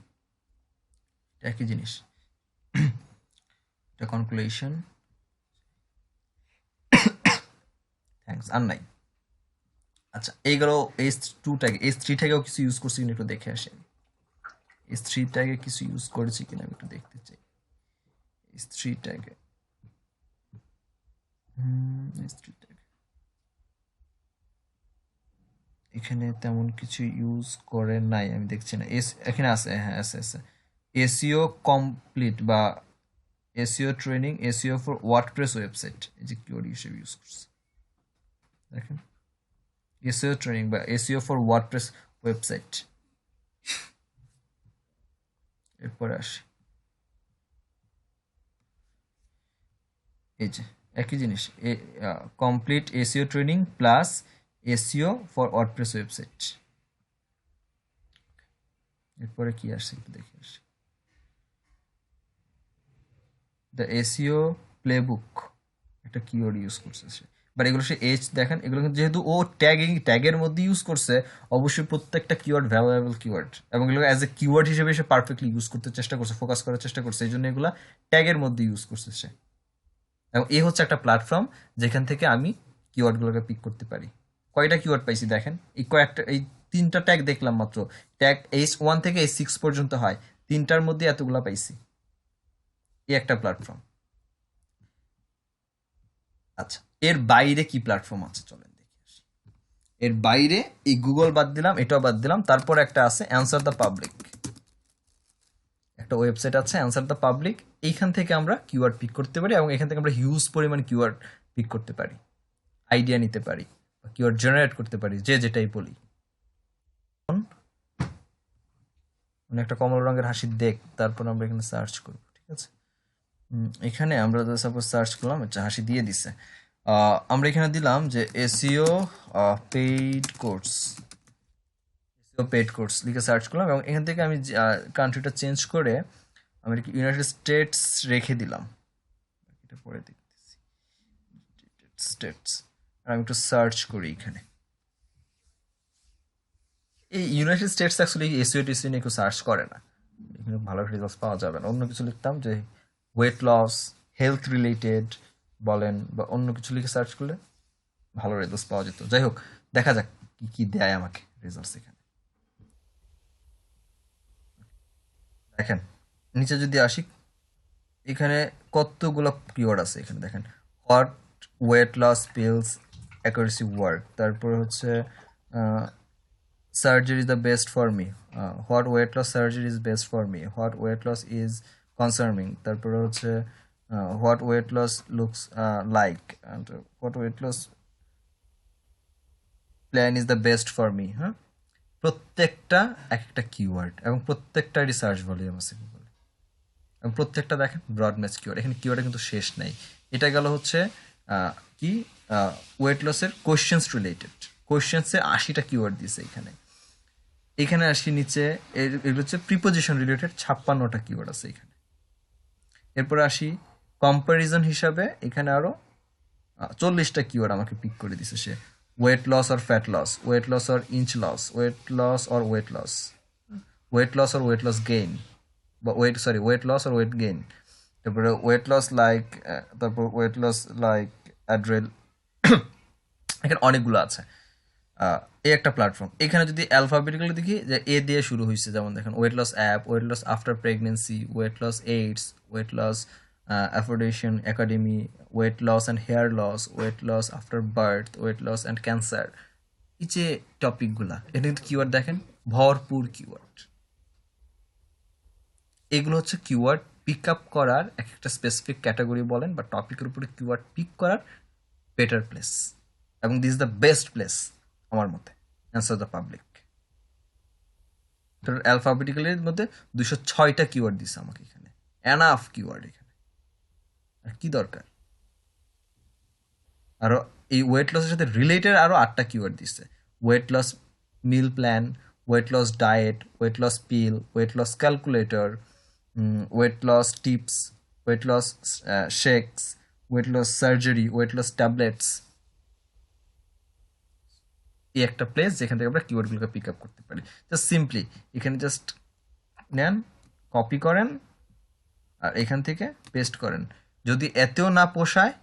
S1: একই জিনিস, এটা কনক্লুশন, থ্যাঙ্কস, আর নাই। আচ্ছা, এইগুলো H2 ট্যাগ, H3 ট্যাগেও কিছু ইউজ করছি কিনা একটু দেখে আসি। H3 ট্যাগে কিছু ইউজ করেছি কিনা আমি একটু দেখতে চাই। H3 ট্যাগে H3 ট্যাগ এখানে তেমন কিছু ইউজ করে নাই, আমি দেখছি না। এখানে আছে, হ্যাঁ আছে। এসইও কমপ্লিট বা SEO training, SEO for WordPress website, এই যে কিওয়ার্ড হিসেবে ইউজ করছে দেখেন, এসইও ট্রেনিং বা এসইও ফর ওয়ার্ডপ্রেস ওয়েবসাইট। এরপরে আসি, এই যে একই জিনিস, complete SEO training plus SEO for WordPress website. এরপরে কি আসছে একটু দেখে আসি, দ্য এসইও প্লেবুক, একটা কিওয়ার্ড ইউজ করছে সে, বাট এগুলো সে দেখেন, এগুলো কিন্তু যেহেতু ও ট্যাগের মধ্যে ইউজ করছে, অবশ্যই প্রত্যেকটা কিওয়ার্ড ভ্যালুয়েবল কিওয়ার্ড, এবং এগুলো অ্যাজ এ কিওয়ার্ড হিসেবে সে পারফেক্টলি ইউজ করতে চেষ্টা করছে, ফোকাস করার চেষ্টা করছে, এই জন্য এগুলা ট্যাগের মধ্যে ইউজ করছে সে। এবং এই হচ্ছে একটা প্ল্যাটফর্ম যেখান থেকে আমি কিওয়ার্ডগুলোকে পিক করতে পারি। কয়টা কিওয়ার্ড পাইছি দেখেন, এই 3টা ট্যাগ দেখলাম মাত্র, ট্যাগ H1 থেকে H6 পর্যন্ত হয়, 3টার মধ্যে এতগুলা পাইছি, এই একটা প্ল্যাটফর্ম। আচ্ছা, এর বাইরে কি প্ল্যাটফর্ম আছে চলেন দেখি আসি। এর বাইরে এই গুগল বাদ দিলাম, এটাও বাদ দিলাম, তারপর একটা আছে অ্যান্সার দ্য পাবলিক, একটা ওয়েবসাইট আছে অ্যান্সার দ্য পাবলিক। এইখান থেকে আমরা কিওয়ার্ড পিক করতে পারি, এবং এখান থেকে আমরা হিউজ পরিমাণ কিওয়ার্ড পিক করতে পারি, আইডিয়া নিতে পারি, কিওয়ার্ড জেনারেট করতে পারি, যে যেটাই বলি। মানে একটা কমলা রঙের হাসি দেখ, তারপর আমরা এখানে সার্চ করব, ঠিক আছে। এখানে আমরা সাপোজ সার্চ করলাম, আচ্ছা হাসি দিয়ে দিছে, আমরা এখানে দিলাম যে SEO paid course, paid course লিখে সার্চ করলাম, এবং এখান থেকে আমি কান্ট্রিটা চেঞ্জ করে আমি ইউনাইটেড স্টেটস রেখে দিলাম, এটা পরে দেখতেছি, স্টেটস, আর আমি একটু সার্চ করি এখানে। এই United states actually SEO TCO নিয়ে কেউ সার্চ করে না, এখানে ভালো রেজাল্ট পাওয়া যাবে না। অন্য কিছু লিখতাম যে ওয়েট লস, হেলথ রিলেটেড বলেন, বা অন্য কিছু লিখে সার্চ করলে ভালো রেজাল্ট পাওয়া যেত। যাই হোক, দেখা যাক কি কি দেয় আমাকে রেজাল্টস। এখানে দেখেন, নিচে যদি আসি, এখানে কতগুলো কিওয়ার্ড আছে, এখানে দেখেন hot weight loss pills accuracy work, তারপরে হচ্ছে surgery is the best for me, what weight loss surgery is best for me, what weight loss is concerning, তারপরে হচ্ছে what weight loss looks like, and what weight loss plan is the best for me, হ্যাঁ। প্রত্যেকটা একটা কিওয়ার্ড, এবং প্রত্যেকটা রিসার্চ ভলিউম আছে গুগলে, এবং প্রত্যেকটা দেখেন ব্রড ম্যাচ কিওয়ার্ড, এখানে কিওয়ার্ডে কিন্তু শেষ নাই। এটা গেল হচ্ছে কি ওয়েট লসের কোয়েশ্চেন্স রিলেটেড, কোয়েশ্চেন্সে 80টা কিওয়ার্ড দিয়েছে এখানে। এখানে আসি নিচে, এগুলো হচ্ছে প্রিপোজিশন রিলেটেড 56টা কিওয়ার্ড আছে এখানে। এরপরে আসি কম্পারিজন হিসাবে, এখানে আরো 40টা কিওয়ার্ড আমাকে পিক করে দিছে সে। Weight loss or fat loss, weight loss or inch loss, weight loss or weight loss, weight loss or weight loss gain, বা weight loss or weight gain, তারপরে ওয়েট লস লাইক, তারপর ওয়েট লস লাইক অ্যাড্রেল, এখানে অনেকগুলো আছে। এই একটা প্ল্যাটফর্ম। এখানে যদি অ্যালফাবেটিক্যালি দেখি, যে এ দিয়ে শুরু হয়েছে, যেমন দেখেন weight loss app, weight loss after pregnancy, weight loss aids, weight loss অ্যাফোর্ডেশন academy, weight loss and hair loss, weight loss after birth, weight loss and cancer. এই যে টপিকগুলা, এটা কিন্তু কিওয়ার্ড দেখেন ভরপুর কিওয়ার্ড। এগুলো হচ্ছে কিওয়ার্ড পিক আপ করার একটা স্পেসিফিক ক্যাটাগরি বলেন, বা টপিকের উপরে কিওয়ার্ড পিক করার বেটার প্লেস, এবং this is the best place আমার মতে, অ্যান্সার দ্য পাবলিক। অ্যালফাবেটিক্যালের মধ্যে 206টা কিওয়ার্ড দিছে আমাকে এখানে, এনাফ কিওয়ার্ড এখানে, আর কি দরকার। আরো এই ওয়েট লসের সাথে রিলেটেড আরো 8টা কিওয়ার্ড দিচ্ছে, weight loss meal plan, weight loss diet, weight loss pill, weight loss calculator, weight loss tips, weight loss shakes, weight loss surgery, weight loss tablets. এই একটা প্লেস যেখান থেকে আমরা কিওয়ার্ডগুলোকে পিক আপ করতে পারি। জাস্ট সিম্পলি এখানে জাস্ট নেন, কপি করেন, আর এখান থেকে পেস্ট করেন। যদি এতেও না পোষায়,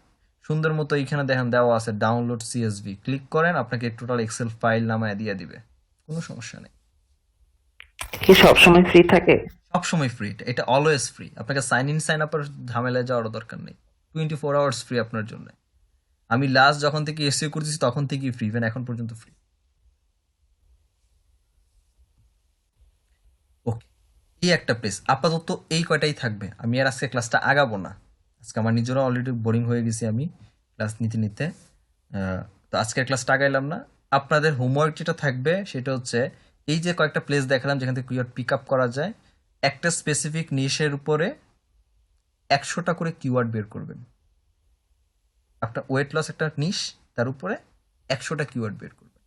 S1: সুন্দর মতো এখানে দেখেন দেওয়া আছে ডাউনলোড সিএসভি, ক্লিক করেন, আপনাকে টোটাল এক্সেল ফাইল নামায় দিয়ে দিবে, কোনো সমস্যা নেই।
S2: কি সবসময় ফ্রি থাকে?
S1: সবসময় ফ্রি, এটা অলওয়েজ ফ্রি। আপনাকে সাইন ইন সাইন আপের ঝামেলায় যাওয়ার দরকার নেই। 24 আওয়ার্স ফ্রি আপনার জন্য। আমি লাস্ট যখন থেকে এসইও করতেছি তখন থেকেই ফ্রি, ইভেন এখন পর্যন্ত ফ্রি। ওকে, এই একটা প্লেস আপাতত এই কয়টাই থাকবে। আমি আর আজকে ক্লাসটা আগাবো না, আজকে আমার নিজেরও অলরেডি বোরিং হয়ে গেছি আমি ক্লাস নিতে নিতে। তো আজকের ক্লাসটা আগাইলাম না। আপনাদের হোমওয়ার্ক যেটা থাকবে সেটা হচ্ছে এই যে কয়েকটা প্লেস দেখালাম যেখান থেকে কিওয়ার্ড পিক আপ করা যায়, একটা স্পেসিফিক নিশের উপরে 100টা করে কিওয়ার্ড বের করবেন। আপনার ওয়েট লস একটা নিশ, তার উপরে 100টা কিওয়ার্ড বের করবেন।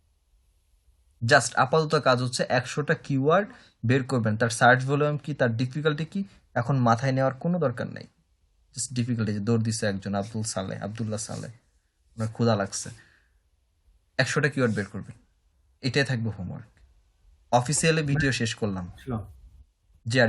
S1: জাস্ট আপাতত কাজ হচ্ছে 100টা কিওয়ার্ড বের করবেন। তার সার্চ ভলিউম কি, তার ডিফিকাল্টি কি, এখন মাথায় নেওয়ার কোনো দরকার নাই। জাস্ট ডিফিকাল্টি, যে দৌড় দিছে একজন আব্দুল্লাহ সালে, ওনার ক্ষুধা লাগছে, 100টা কিওয়ার্ড বের করবেন। এটাই থাকবে হোমওয়ার্ক। অফিসিয়ালি ভিডিও শেষ করলাম।
S4: Sure.